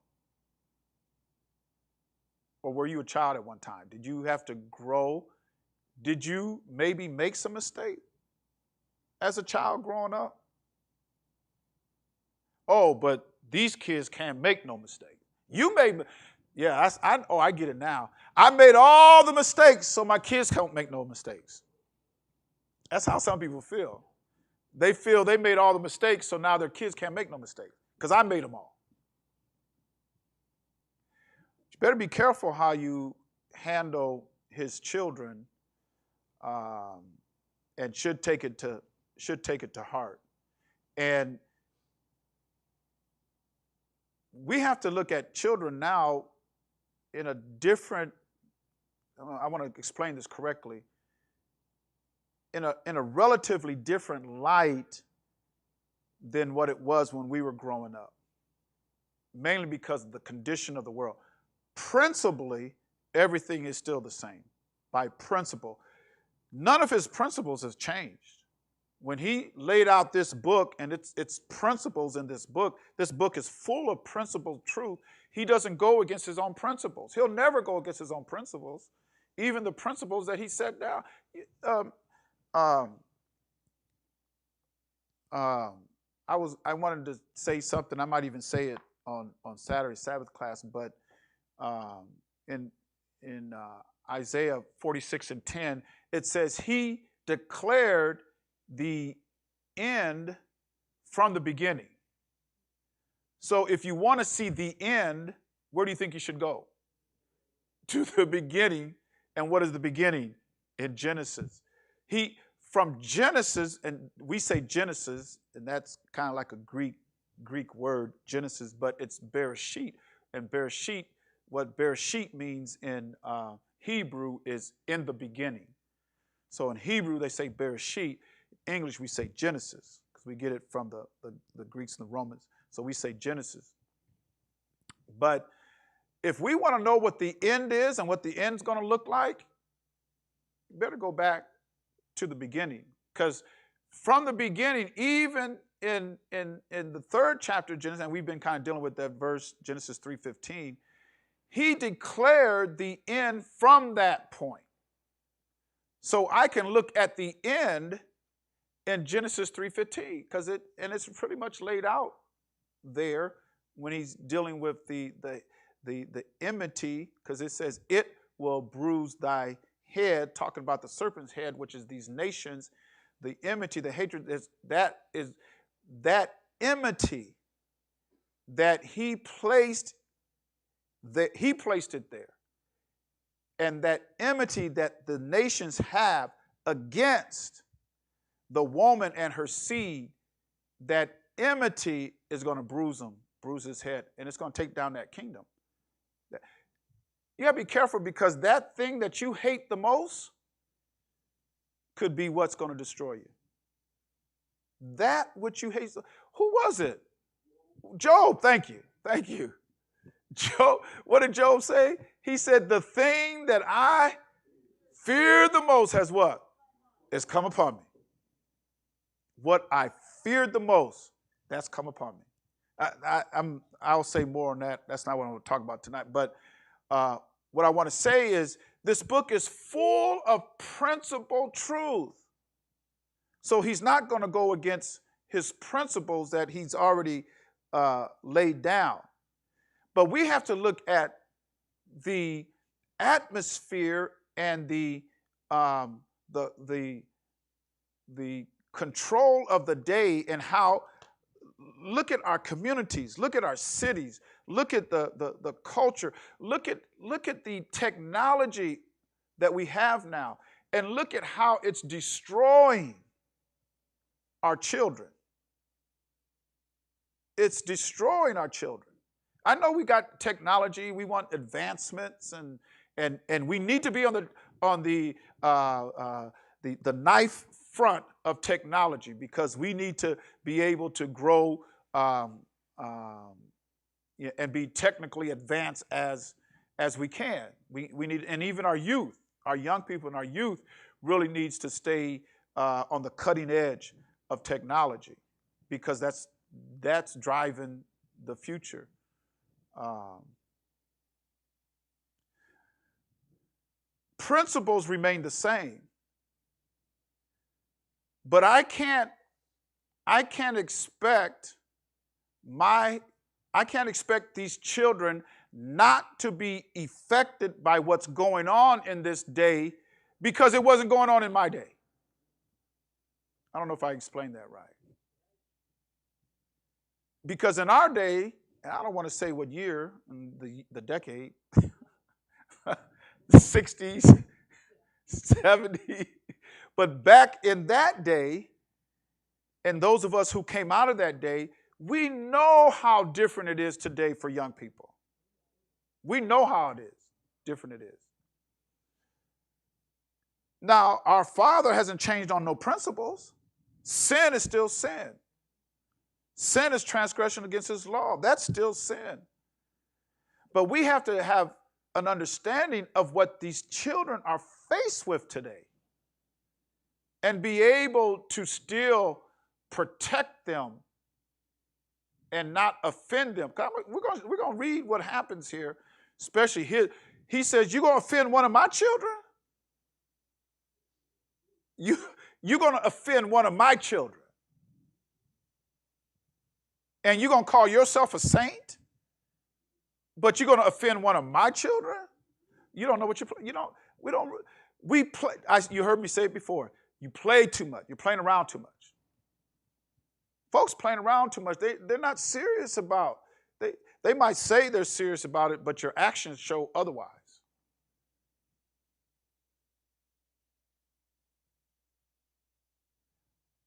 Or were you a child at one time? Did you have to grow? Did you maybe make some mistake as a child growing up? Oh, but these kids can't make no mistake. You made, yeah, I get it now. I made all the mistakes so my kids can't make no mistakes. That's how some people feel. They feel they made all the mistakes, so now their kids can't make no mistakes because I made them all. You better be careful how you handle his children, and should take it to heart. And we have to look at children now in a different, I want to explain this correctly, in a relatively different light than what it was when we were growing up. Mainly because of the condition of the world. Principally, everything is still the same. By principle. None of his principles has changed. When he laid out this book and its principles in this book is full of principled truth. He doesn't go against his own principles. He'll never go against his own principles, even the principles that he set down. I wanted to say something. I might even say it on Saturday Sabbath class, but Isaiah 46:10, it says he declared the end from the beginning. So if you want to see the end, where do you think you should go? To the beginning. And what is the beginning? In Genesis. From Genesis, and we say Genesis, and that's kind of like a Greek word, Genesis, but it's Bereshit. And Bereshit, what Bereshit means in Hebrew is in the beginning. So in Hebrew, they say Bereshit. In English, we say Genesis, because we get it from the Greeks and the Romans. So we say Genesis. But if we want to know what the end is and what the end's going to look like, you better go back to the beginning. Because from the beginning, even in the third chapter of Genesis, and we've been kind of dealing with that verse, Genesis 3:15, he declared the end from that point. So I can look at the end in Genesis 3:15, because it's pretty much laid out there when he's dealing with the enmity, because it says it will bruise thy head, talking about the serpent's head, which is these nations. The enmity, the hatred, that enmity that he placed it there. And that enmity that the nations have against the woman and her seed, that enmity is going to bruise his head, and it's going to take down that kingdom. You got to be careful, because that thing that you hate the most could be what's going to destroy you. That which you hate. Who was it? Job. Thank you. Thank you. Job. What did Job say? He said, the thing that I fear the most has what? Has come upon me. What I feared the most, that's come upon me. I'll say more on that. That's not what I want to talk about tonight. But what I want to say is this book is full of principled truth. So he's not going to go against his principles that he's already laid down. But we have to look at the atmosphere and the control of the day, and how, look at our communities, look at our cities, look at the culture, look at the technology that we have now, and look at how it's destroying our children. It's destroying our children. I know we got technology, we want advancements, and we need to be on the knife front of technology, because we need to be able to grow and be technically advanced as we can. We need, and even our youth, our young people and our youth really needs to stay on the cutting edge of technology, because that's driving the future. Principles remain the same, but I can't expect these children not to be affected by what's going on in this day, because it wasn't going on in my day. I don't know if I explained that right. Because in our day, and I don't want to say what year, the decade, the 60s, 70s, but back in that day, and those of us who came out of that day, we know how different it is today for young people. We know how different it is. Now, our Father hasn't changed on no principles. Sin is still sin. Sin is transgression against his law. That's still sin. But we have to have an understanding of what these children are faced with today, and be able to still protect them and not offend them. We're going to read what happens here, especially here. He says, you're going to offend one of my children? You're going to offend one of my children? And you're going to call yourself a saint? But you're going to offend one of my children? You don't know what you know. We play. You heard me say it before. You play too much. You're playing around too much. Folks playing around too much. They're not serious about. They might say they're serious about it, but your actions show otherwise.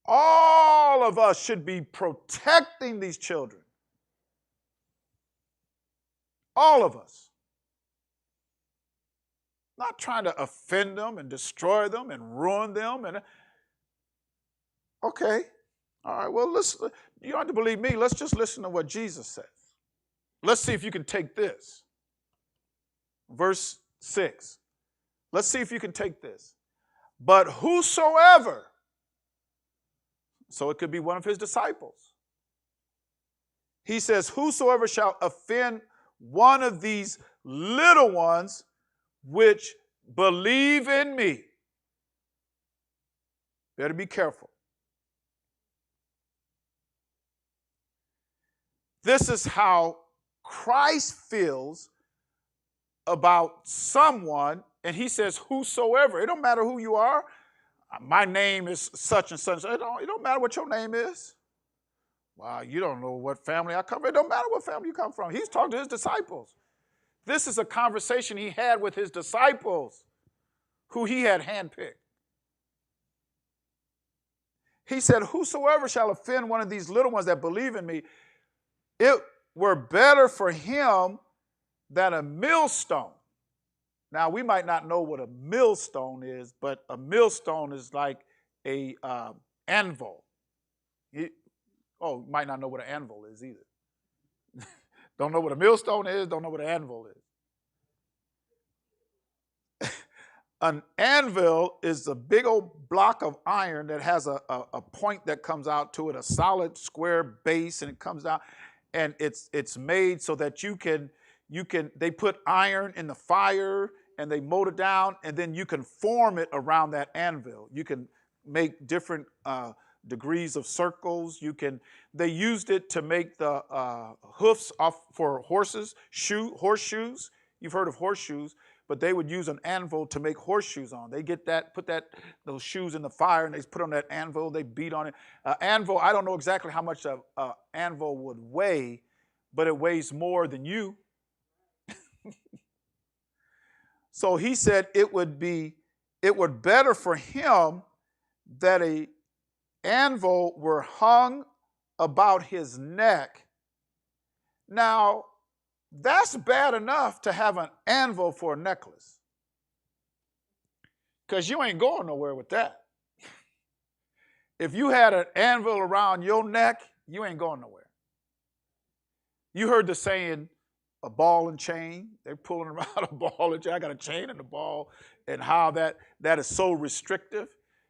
All of us should be protecting these children. All of us. Not trying to offend them and destroy them and ruin them. Okay. All right, well, you don't have to believe me. Let's just listen to what Jesus says. Let's see if you can take this. Verse 6. Let's see if you can take this. But whosoever, so it could be one of his disciples. He says, whosoever shall offend one of these little ones which believe in me. Better be careful. This is how Christ feels about someone, and he says, whosoever. It don't matter who you are. My name is such and such. It don't matter what your name is. Wow, you don't know what family I come from. It don't matter what family you come from. He's talking to his disciples. This is a conversation he had with his disciples, who he had handpicked. He said, whosoever shall offend one of these little ones that believe in me, it were better for him than a millstone. Now, we might not know what a millstone is, but a millstone is like a anvil. You might not know what an anvil is either. Don't know what a millstone is, don't know what an anvil is. An anvil is a big old block of iron that has a point that comes out to it, a solid square base, and it comes out, and it's made so that they put iron in the fire and they mold it down, and then you can form it around that anvil. You can make different degrees of circles. They used it to make the hoofs off for horses, horseshoes. You've heard of horseshoes, but they would use an anvil to make horseshoes on. They put those shoes in the fire, and they put on that anvil. They beat on it. Anvil, I don't know exactly how much an anvil would weigh, but it weighs more than you. So he said it would better for him that a anvil were hung about his neck. Now, that's bad enough to have an anvil for a necklace, because you ain't going nowhere with that. If you had an anvil around your neck, you ain't going nowhere. You heard the saying, a ball and chain. They're pulling around a ball and chain. I got a chain and a ball, and how that is so restrictive.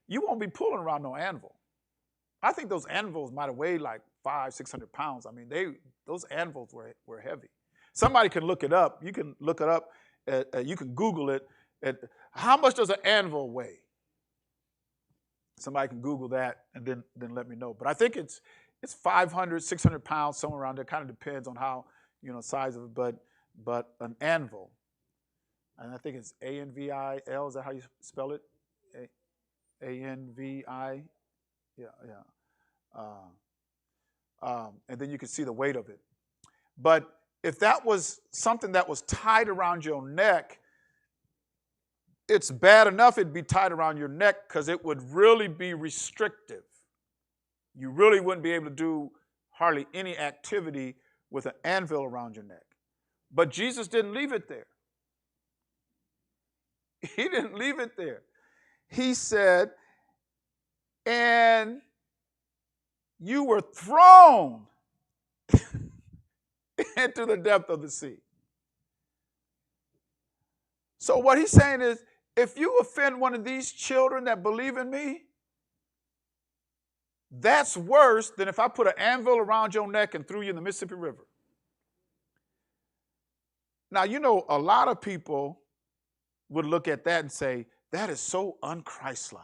You won't be pulling around no anvil. I think those anvils might have weighed like 500-600 pounds. I mean, those anvils were heavy. Somebody can look it up. You can look it up. You can Google it. How much does an anvil weigh? Somebody can Google that and then let me know. But I think it's 500-600 pounds, somewhere around there. Kind of depends on how, size of it. But an anvil, and I think it's ANVIL. Is that how you spell it? ANVI. Yeah. And then you can see the weight of it. But if that was something that was tied around your neck, it's bad enough it'd be tied around your neck, because it would really be restrictive. You really wouldn't be able to do hardly any activity with an anvil around your neck. But Jesus didn't leave it there. He didn't leave it there. He said, and you were thrown into the depth of the sea. So what he's saying is, if you offend one of these children that believe in me, that's worse than if I put an anvil around your neck and threw you in the Mississippi River. Now, a lot of people would look at that and say, that is so unchristlike.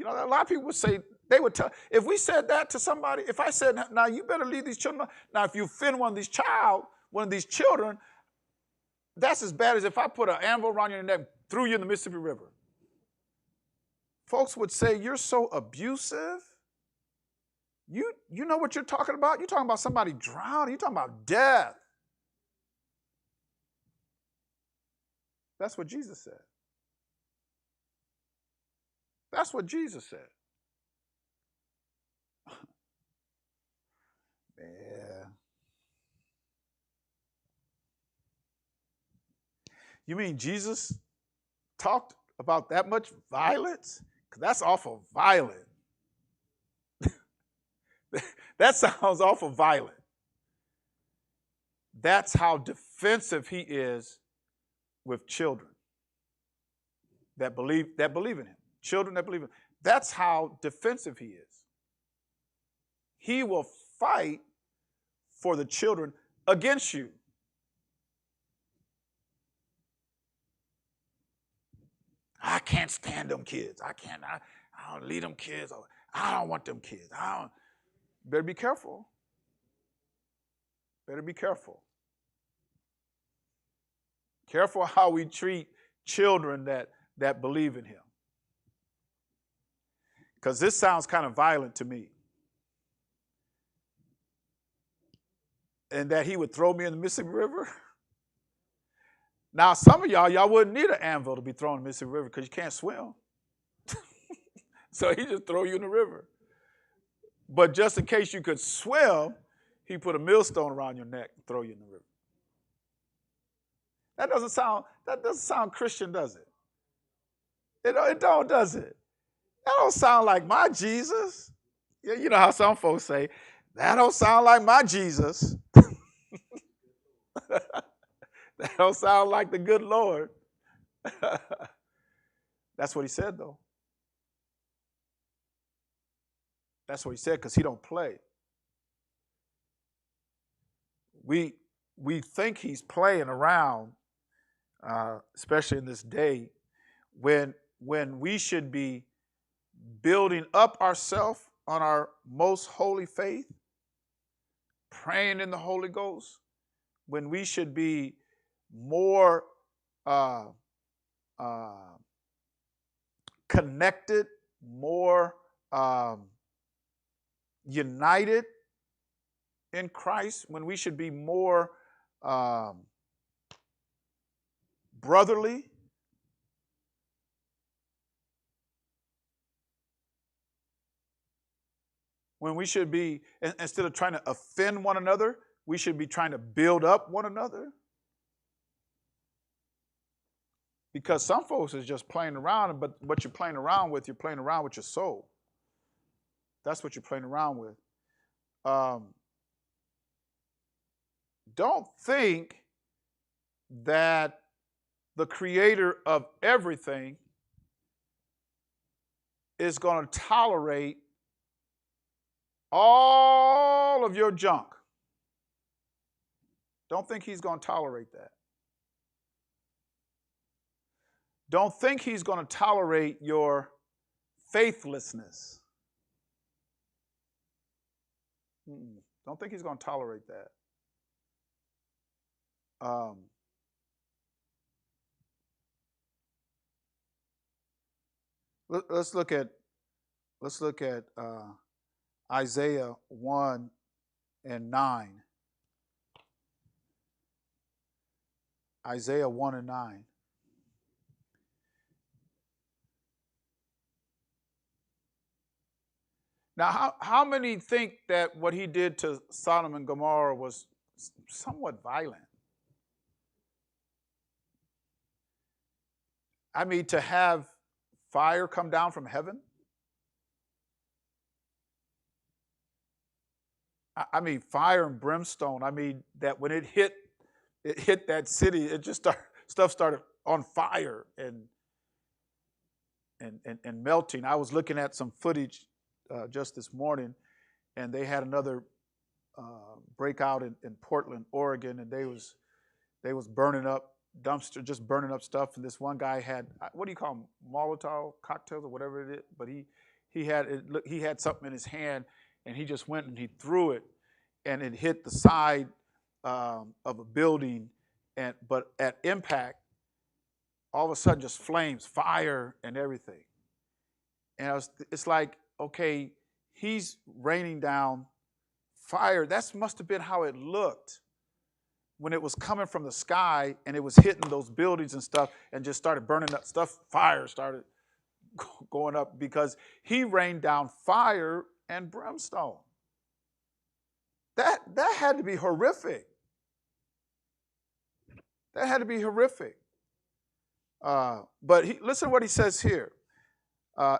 A lot of people would say, they would tell, if we said that to somebody, if I said, now you better leave these children. Now, if you offend one of these children, That's as bad as if I put an anvil around your neck, threw you in the Mississippi River. Folks would say, you're so abusive. You know what you're talking about? You're talking about somebody drowning. You're talking about death. That's what Jesus said. That's what Jesus said. Yeah. You mean Jesus talked about that much violence? Because that's awful violent. That sounds awful violent. That's how defensive he is with children that believe in him. Children that believe in him. That's how defensive he is. He will fight for the children against you. I can't stand them kids. I don't lead them kids. I don't want them kids. Better be careful. Better be careful. Careful how we treat children that believe in him. Because this sounds kind of violent to me. And that he would throw me in the Mississippi River. Now, some of y'all wouldn't need an anvil to be thrown in the Mississippi River because you can't swim. So he just throw you in the river. But just in case you could swim, he put a millstone around your neck and throw you in the river. That doesn't sound Christian, does it? It don't, does it? That don't sound like my Jesus. Yeah, you know how some folks say, that don't sound like my Jesus. That don't sound like the good Lord. That's what he said, though. That's what he said, because he don't play. We think he's playing around, especially in this day, when we should be building up ourselves on our most holy faith, praying in the Holy Ghost, when we should be more connected, more united in Christ, when we should be more brotherly. When we should be, instead of trying to offend one another, we should be trying to build up one another. Because some folks is just playing around, but what you're playing around with your soul. That's what you're playing around with. Don't think that the creator of everything is going to tolerate all of your junk. Don't think he's going to tolerate that. Don't think he's going to tolerate your faithlessness. Don't think he's going to tolerate that. Let's look at Isaiah 1 and 9. Isaiah 1 and 9. Now, how many think that what he did to Sodom and Gomorrah was somewhat violent? I mean, to have fire come down from heaven? I mean, fire and brimstone. I mean, that when it hit that city, it just stuff started on fire and melting. I was looking at some footage just this morning, and they had another breakout in Portland, Oregon, and they was burning up dumpster, just burning up stuff. And this one guy had, what do you call them, Molotov cocktails or whatever it is, but he had something in his hand, and he just went and he threw it, and it hit the side of a building, But at impact, all of a sudden just flames, fire, and everything. And it's like, okay, he's raining down fire. That must have been how it looked when it was coming from the sky and it was hitting those buildings and stuff and just started burning up stuff. Fire started going up because he rained down fire and brimstone. That had to be horrific. That had to be horrific. But listen to what he says here.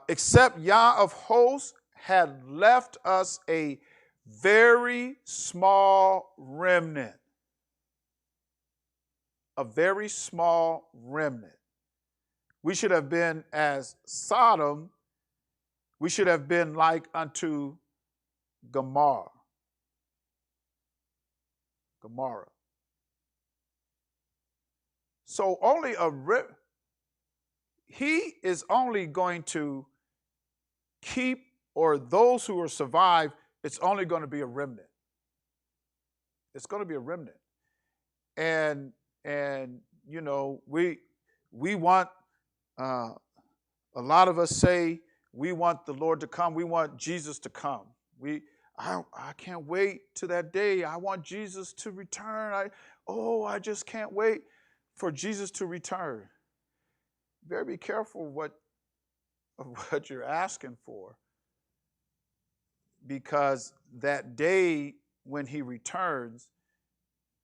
Except Yah of hosts had left us a very small remnant. A very small remnant. We should have been as Sodom. We should have been like unto Gomorrah. So only he is only going to keep, or those who are survived, it's only going to be a remnant. It's going to be a remnant. And you know, we want, a lot of us say we want the Lord to come. We want Jesus to come. I can't wait to that day. I want Jesus to return. I just can't wait for Jesus to return. Better be careful of what you're asking for, because that day when he returns,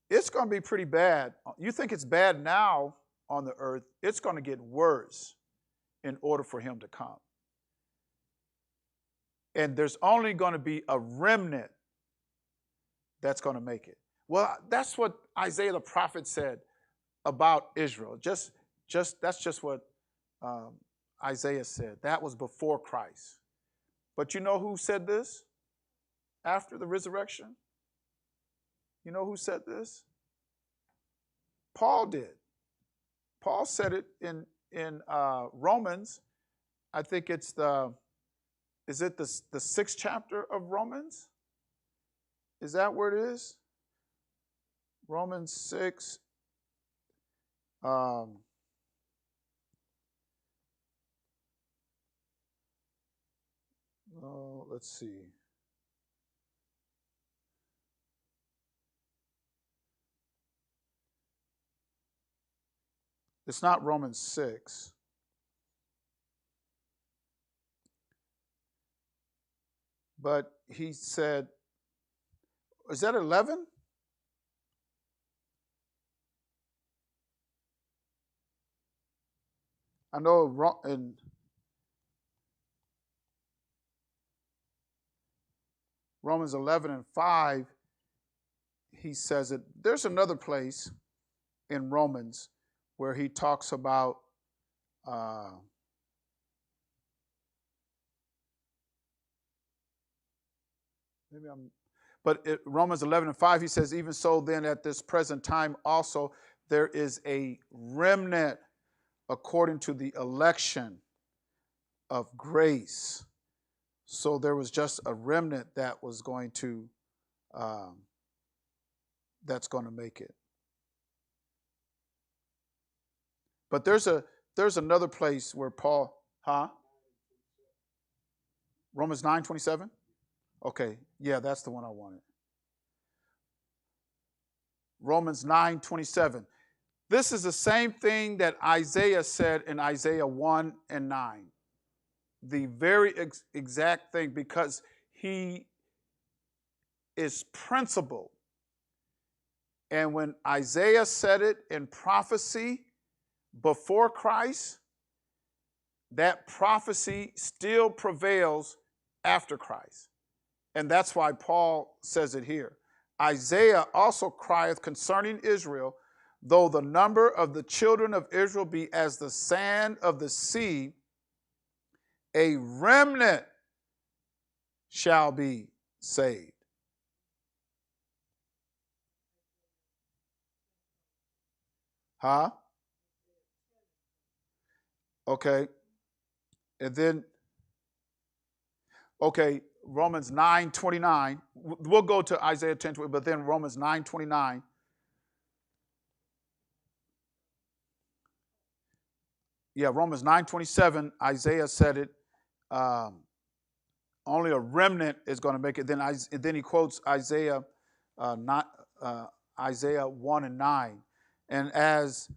it's going to be pretty bad. You think it's bad now on the earth, it's going to get worse in order for him to come. And there's only going to be a remnant that's going to make it. Well, that's what Isaiah the prophet said about Israel. That's just what Isaiah said. That was before Christ. But you know who said this after the resurrection? You know who said this? Paul did. Paul said it in Romans. I think it's the 6th chapter of Romans? Is that where it is? Romans 6. Let's see. It's not Romans 6. But he said, is that 11? I know in Romans 11 and 5, he says it. There's another place in Romans where he talks about Romans 11 and 5, he says, even so then at this present time also there is a remnant according to the election of grace. So there was just a remnant that was going to, that's going to make it. But there's another place where Paul, Romans 9:27? Okay, yeah, that's the one I wanted. Romans 9:27. This is the same thing that Isaiah said in Isaiah 1 and 9. The very exact thing, because he is principled. And when Isaiah said it in prophecy before Christ, that prophecy still prevails after Christ. And that's why Paul says it here. Isaiah also crieth concerning Israel, though the number of the children of Israel be as the sand of the sea, a remnant shall be saved. Okay. And then, okay, Romans 9:29. We'll go to Isaiah 10:20, but then Romans 9:29. Romans 9:27, Isaiah said it. Only a remnant is going to make it. Then he quotes Isaiah, Isaiah 1:9. And as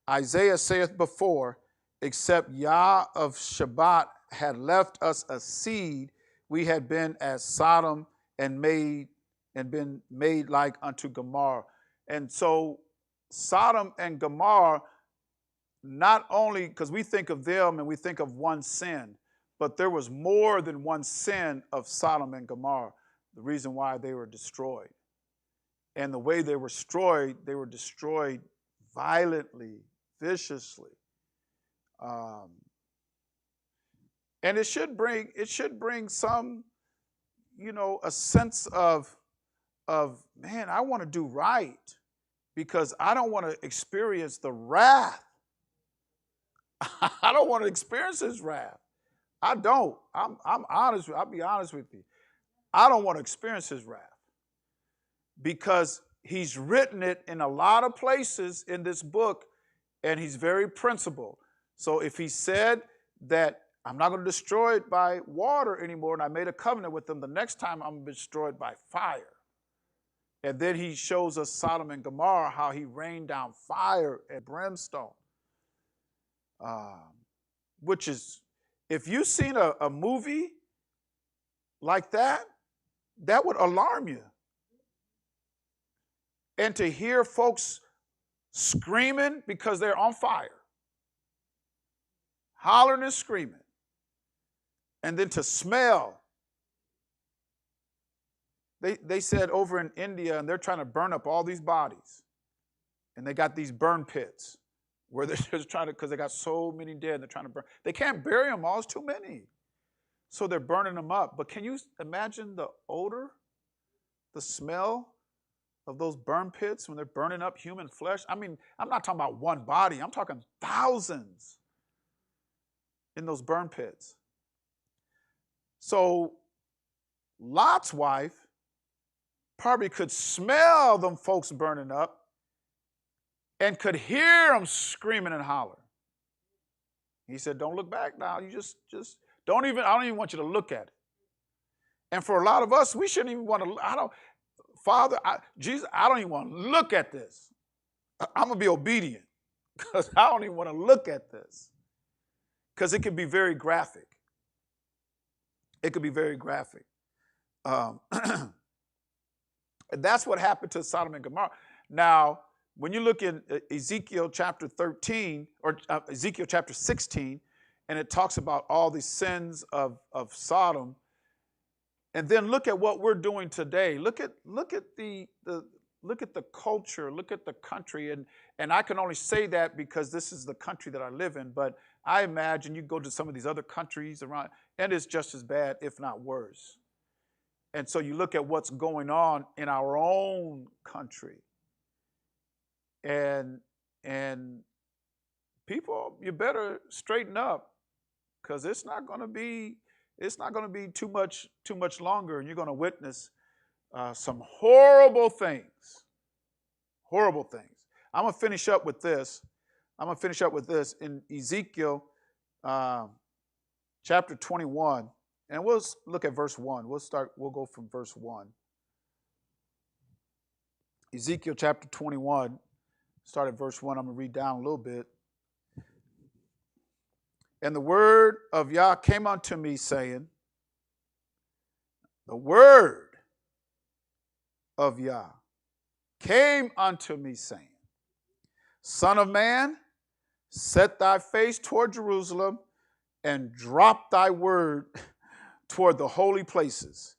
Isaiah saith before, except Yah of Shabbat had left us a seed, we had been as Sodom and been made like unto Gomorrah. And so Sodom and Gomorrah, not only because we think of them and we think of one sin, but there was more than one sin of Sodom and Gomorrah, the reason why they were destroyed. And the way they were destroyed violently, viciously. And it should bring some, a sense of man, I want to do right because I don't want to experience the wrath. I don't want to experience his wrath. I don't. I'm honest. I'll be honest with you. I don't want to experience his wrath because he's written it in a lot of places in this book, and he's very principled. So if he said that I'm not going to destroy it by water anymore, and I made a covenant with them, the next time I'm going to be destroyed by fire. And then he shows us Sodom and Gomorrah, how he rained down fire and brimstone. Which is, if you've seen a movie like that, that would alarm you. And to hear folks screaming because they're on fire, hollering and screaming, and then to smell. They said over in India, and they're trying to burn up all these bodies, and they got these burn pits where they're just trying to, because they got so many dead, they're trying to burn. They can't bury them all, it's too many. So they're burning them up. But can you imagine the odor, the smell of those burn pits when they're burning up human flesh? I mean, I'm not talking about one body, I'm talking thousands in those burn pits. So Lot's wife probably could smell them folks burning up and could hear them screaming and hollering. He said, don't look back now. You just I don't even want you to look at it. And for a lot of us, we shouldn't even want to, Jesus, I don't even want to look at this. I'm going to be obedient because I don't even want to look at this. Because it can be very graphic. It could be very graphic. And that's what happened to Sodom and Gomorrah. Now, when you look in Ezekiel chapter 13, or Ezekiel chapter 16, and it talks about all the sins of Sodom, and then look at what we're doing today. Look at the culture, look at the country, and I can only say that because this is the country that I live in, but I imagine you go to some of these other countries around, and it's just as bad, if not worse. And so you look at what's going on in our own country. And people, you better straighten up because it's not going to be too much longer, and you're going to witness some horrible things. Horrible things. I'm going to finish up with this. In Ezekiel chapter 21, and we'll look at verse 1. We'll go from verse 1. Ezekiel chapter 21. Start at verse 1. I'm going to read down a little bit. And the word of Yah came unto me, saying, the word of Yah came unto me, saying, Son of man, set thy face toward Jerusalem, and drop thy word toward the holy places,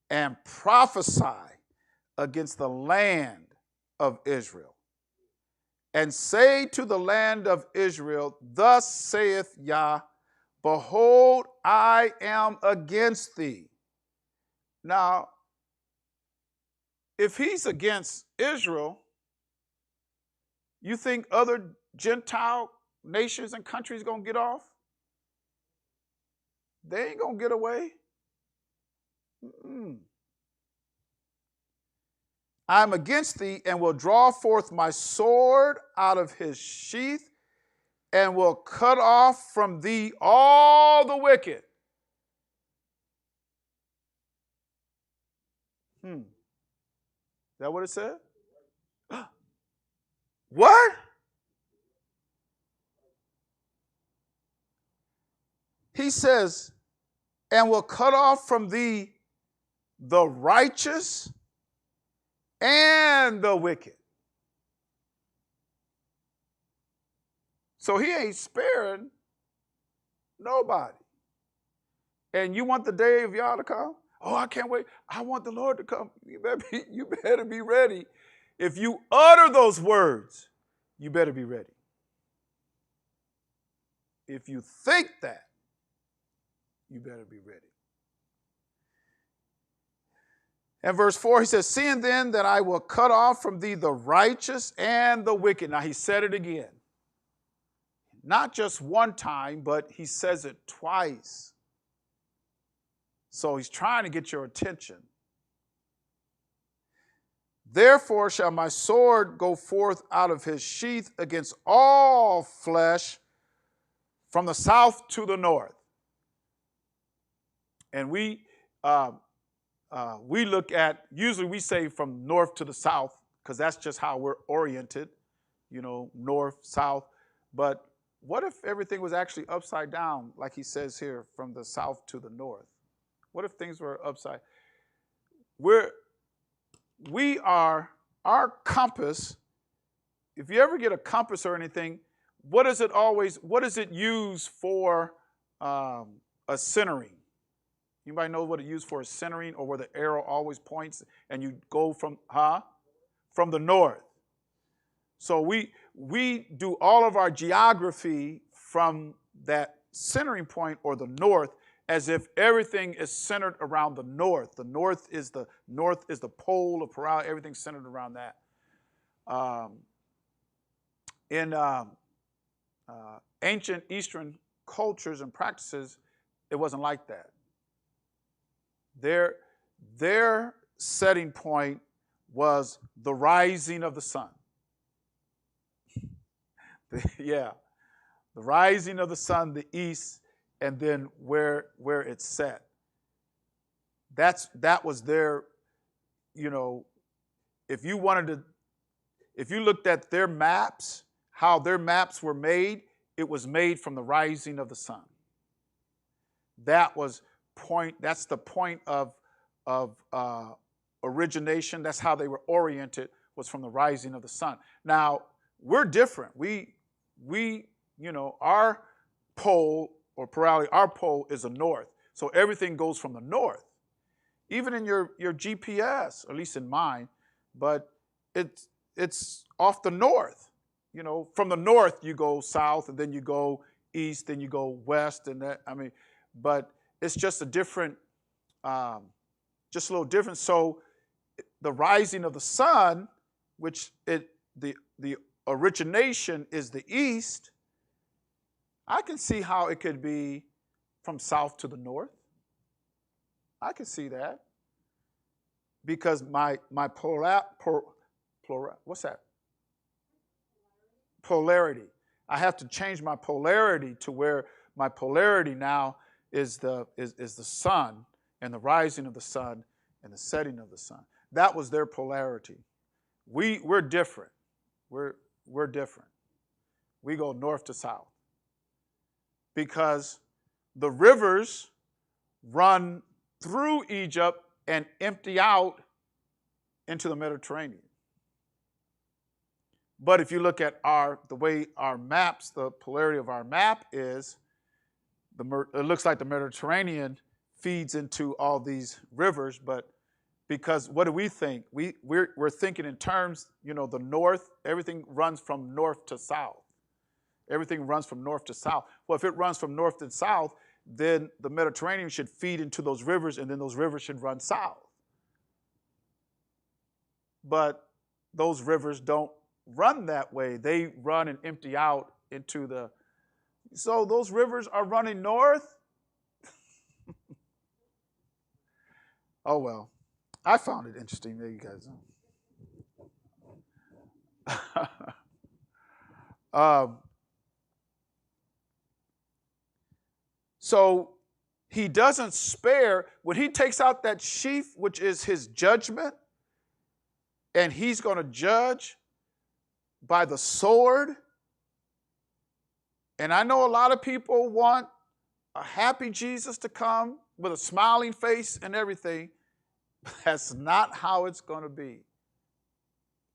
and prophesy against the land of Israel. And say to the land of Israel, thus saith Yah, behold, I am against thee. Now, if he's against Israel, you think other Gentile nations and countries going to get off? They ain't going to get away. I am against thee, and will draw forth my sword out of his sheath, and will cut off from thee all the wicked. Is that what it said? What? He says, and will cut off from thee the righteous and the wicked. So he ain't sparing nobody. And you want the day of y'all to come? Oh, I can't wait. I want the Lord to come. You better be ready. If you utter those words, you better be ready. If you think that, you better be ready. And verse 4, he says, seeing then that I will cut off from thee the righteous and the wicked. Now he said it again. Not just one time, but he says it twice. So he's trying to get your attention. Therefore shall my sword go forth out of his sheath against all flesh from the south to the north. And we look at, usually we say from north to the south, because that's just how we're oriented, north, south. But what if everything was actually upside down, like he says here, from the south to the north? What if things were upside? Our compass, if you ever get a compass or anything, what is it used for a centering? Anybody know what it used for a centering, or where the arrow always points and you go from the north? So we do all of our geography from that centering point, or the north, as if everything is centered around the north. The north is the pole of Paral. Everything's centered around that. In ancient Eastern cultures and practices, it wasn't like that. Their setting point was the rising of the sun. The rising of the sun, the east, and then where it's set. That was their, if you looked at their maps, how their maps were made, it was made from the rising of the sun. That's the point of origination. That's how they were oriented, was from the rising of the sun. Now, we're different. Our pole, or plurality, our pole is the north. So everything goes from the north. Even in your GPS, or at least in mine, but it's off the north. From the north you go south, and then you go east, then you go west, but it's just a different, just a little different. So the rising of the sun, which the origination is the east, I can see how it could be from south to the north. I can see that. Because my what's that? Polarity. I have to change my polarity to where my polarity now is the sun, and the rising of the sun and the setting of the sun. That was their polarity. We're different. We're different. We go north to south. Because the rivers run through Egypt and empty out into the Mediterranean. But if you look at the way our maps, the polarity of our map is, it looks like the Mediterranean feeds into all these rivers. But because what do we think? We're thinking in terms, the north, everything runs from north to south. Everything runs from north to south. Well, if it runs from north to south, then the Mediterranean should feed into those rivers, and then those rivers should run south. But those rivers don't run that way. They run and empty out into so those rivers are running north? Oh, well, I found it interesting. There you guys know. So he doesn't spare. When he takes out that sheath, which is his judgment, and he's going to judge by the sword. And I know a lot of people want a happy Jesus to come with a smiling face and everything. But that's not how it's going to be.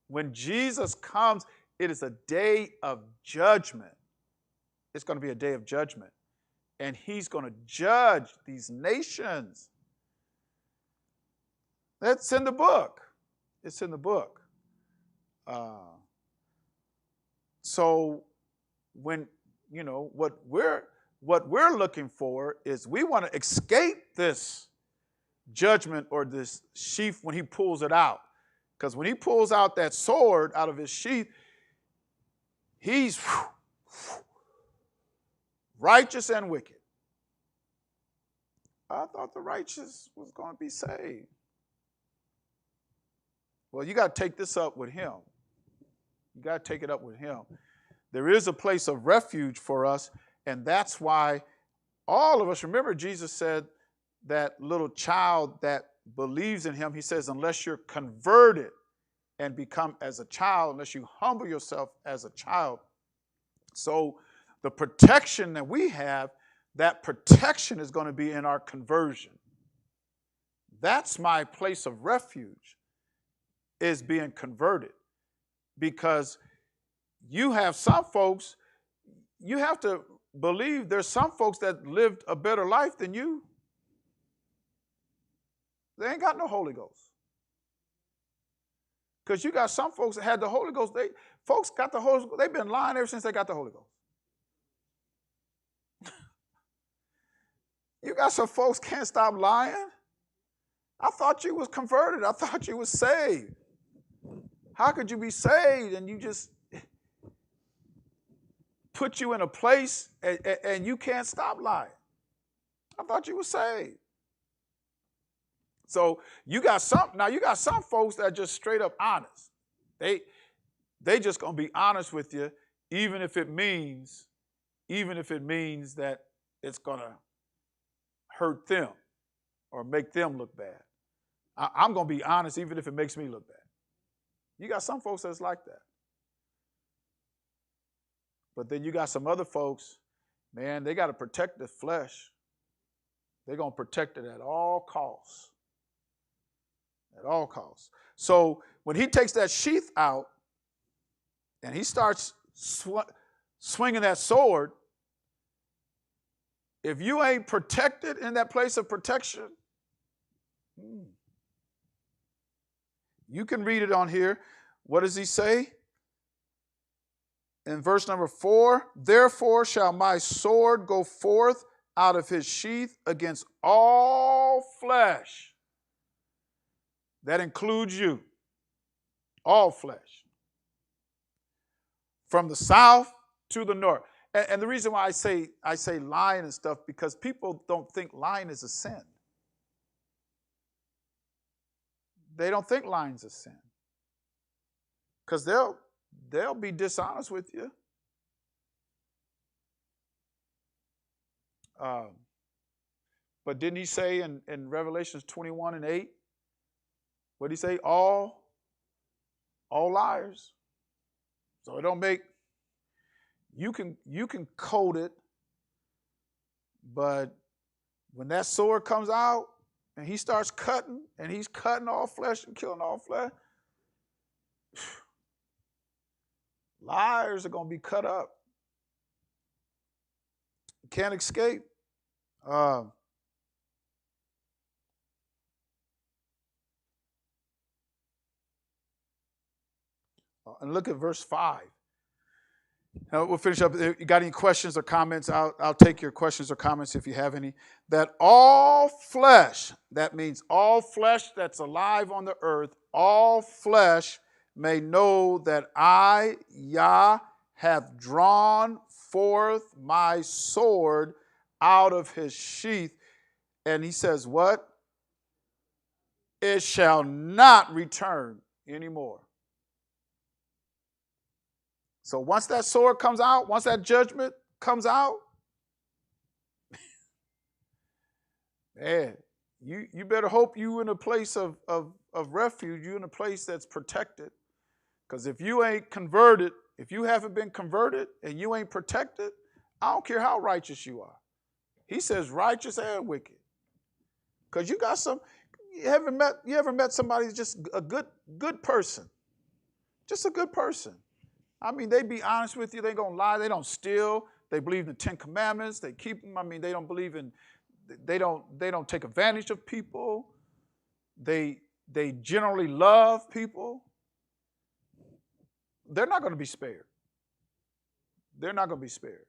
When Jesus comes, it is a day of judgment. It's going to be a day of judgment. And he's going to judge these nations. That's in the book. It's in the book. So when, what we're looking for is we want to escape this judgment or this sheath when he pulls it out. Because when he pulls out that sword out of his sheath, he's righteous and wicked. I thought the righteous was going to be saved. Well, you got to take this up with him. You got to take it up with him. There is a place of refuge for us, and that's why all of us, remember Jesus said that little child that believes in him, he says, unless you're converted and become as a child, unless you humble yourself as a child. So the protection that we have, that protection is going to be in our conversion. That's my place of refuge, is being converted. Because you have some folks, you have to believe there's some folks that lived a better life than you. They ain't got no Holy Ghost. Because you got some folks that had the Holy Ghost. Folks got the Holy Ghost. They've been lying ever since they got the Holy Ghost. You got some folks can't stop lying. I thought you was converted. I thought you was saved. How could you be saved and you just put you in a place and you can't stop lying? I thought you were saved. So you got some folks that are just straight up honest. They just gonna be honest with you, even if it means that it's gonna hurt them or make them look bad. I'm gonna be honest, even if it makes me look bad. You got some folks that's like that. But then you got some other folks, man, they got to protect the flesh. They're going to protect it at all costs. At all costs. So when he takes that sheath out and he starts swinging that sword, if you ain't protected in that place of protection, you can read it on here. What does he say? In verse number 4, therefore shall my sword go forth out of his sheath against all flesh. That includes you. All flesh. From the south to the north. And the reason why I say lying and stuff, because people don't think lying is a sin. They don't think lying's a sin. Because they'll be dishonest with you. But didn't he say in Revelations 21:8, what did he say? All liars. So it don't make, you can code it, but when that sword comes out and he starts cutting, and he's cutting all flesh and killing all flesh, liars are going to be cut up. You can't escape. And look at verse 5. Now we'll finish up. If you got any questions or comments, I'll take your questions or comments if you have any. That all flesh, that means all flesh that's alive on the earth, all flesh may know that I, Yah, have drawn forth my sword out of his sheath. And he says what? It shall not return anymore. So once that sword comes out, once that judgment comes out, Man, you better hope you in a place of refuge. You in a place that's protected. Because if you ain't converted, if you haven't been converted and you ain't protected, I don't care how righteous you are. He says righteous and wicked. Because you got some, you ever met somebody who's just a good person? Just a good person. I mean, they be honest with you. They gonna lie. They don't steal. They believe in the 10 Commandments. They keep them. I mean, they don't believe in. They don't take advantage of people. They generally love people. They're not going to be spared. They're not going to be spared.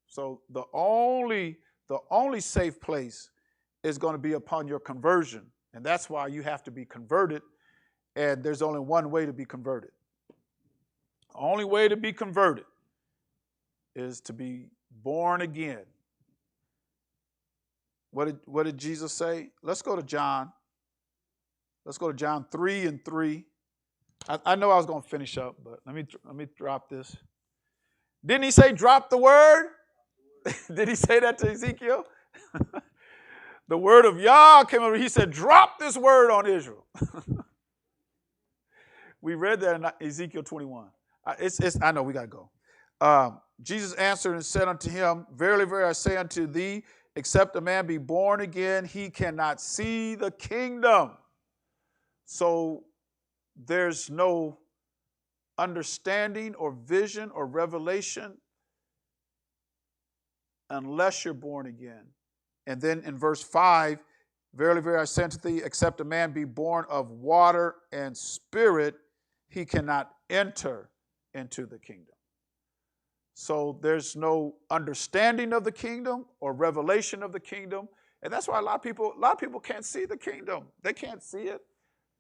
So the only safe place is going to be upon your conversion, and that's why you have to be converted. And there's only one way to be converted. The only way to be converted is to be born again. What did Jesus say? Let's go to John. Let's go to John 3:3. I know I was going to finish up, but let me drop this. Didn't he say drop the word? Did he say that to Ezekiel? The word of Yah came over. He said, drop this word on Israel. We read that in Ezekiel 21. I know we got to go. Jesus answered and said unto him, verily, verily, I say unto thee, except a man be born again, he cannot see the kingdom. So there's no understanding or vision or revelation unless you're born again. And then in verse 5, verily, verily, I say unto thee, except a man be born of water and spirit, he cannot enter into the kingdom. So there's no understanding of the kingdom or revelation of the kingdom. And that's why a lot of people can't see the kingdom. They can't see it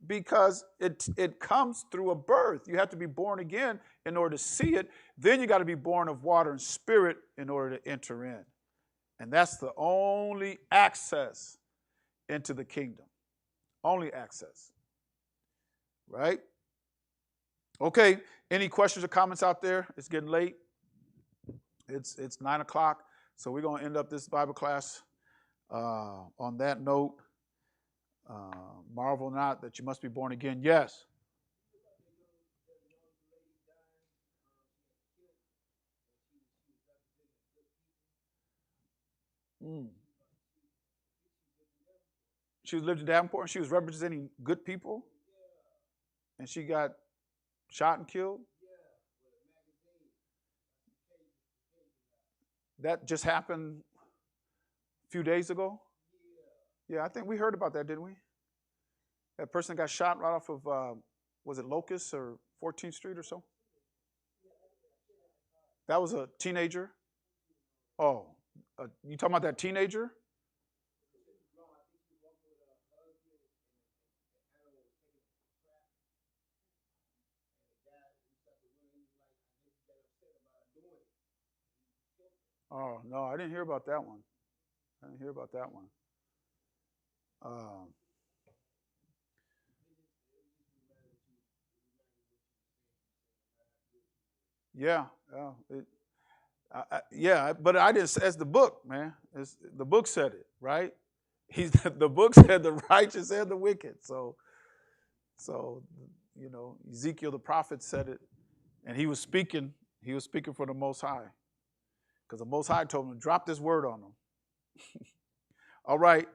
because it comes through a birth. You have to be born again in order to see it. Then you got to be born of water and spirit in order to enter in. And that's the only access into the kingdom. Only access. Right? Okay. Any questions or comments out there? It's getting late. It's 9 o'clock. So we're going to end up this Bible class on that note. Marvel not that you must be born again. Yes. She lived in Davenport and she was representing good people. And she got shot and killed. That just happened a few days ago. Yeah, I think we heard about that, didn't we? That person got shot right off of, was it Locust or 14th Street or so? That was a teenager? Oh, you talking about that teenager? Oh, no, I didn't hear about that one. Yeah, yeah, but I didn't. As the book, man, the book said it, right? The book said the righteous and the wicked. So Ezekiel the prophet said it, and he was speaking. He was speaking for the Most High, because the Most High told him to drop this word on them. All right.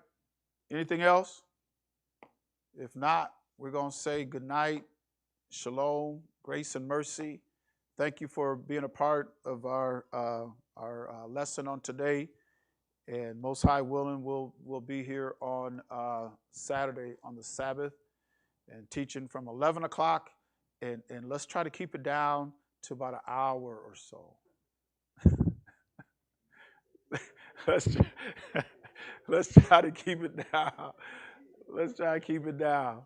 Anything else? If not, we're gonna say good night, shalom, grace and mercy. Thank you for being a part of our lesson on today. And Most High willing, we'll be here on Saturday on the Sabbath and teaching from 11 o'clock. And let's try to keep it down to about an hour or so. Let's try to keep it down. Let's try to keep it down.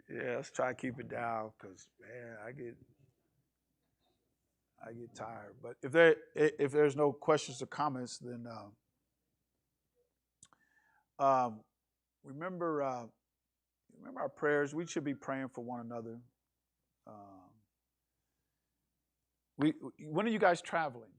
Yeah, let's try to keep it down because, man, I get tired. But if there's no questions or comments, then remember our prayers. We should be praying for one another. When are you guys traveling?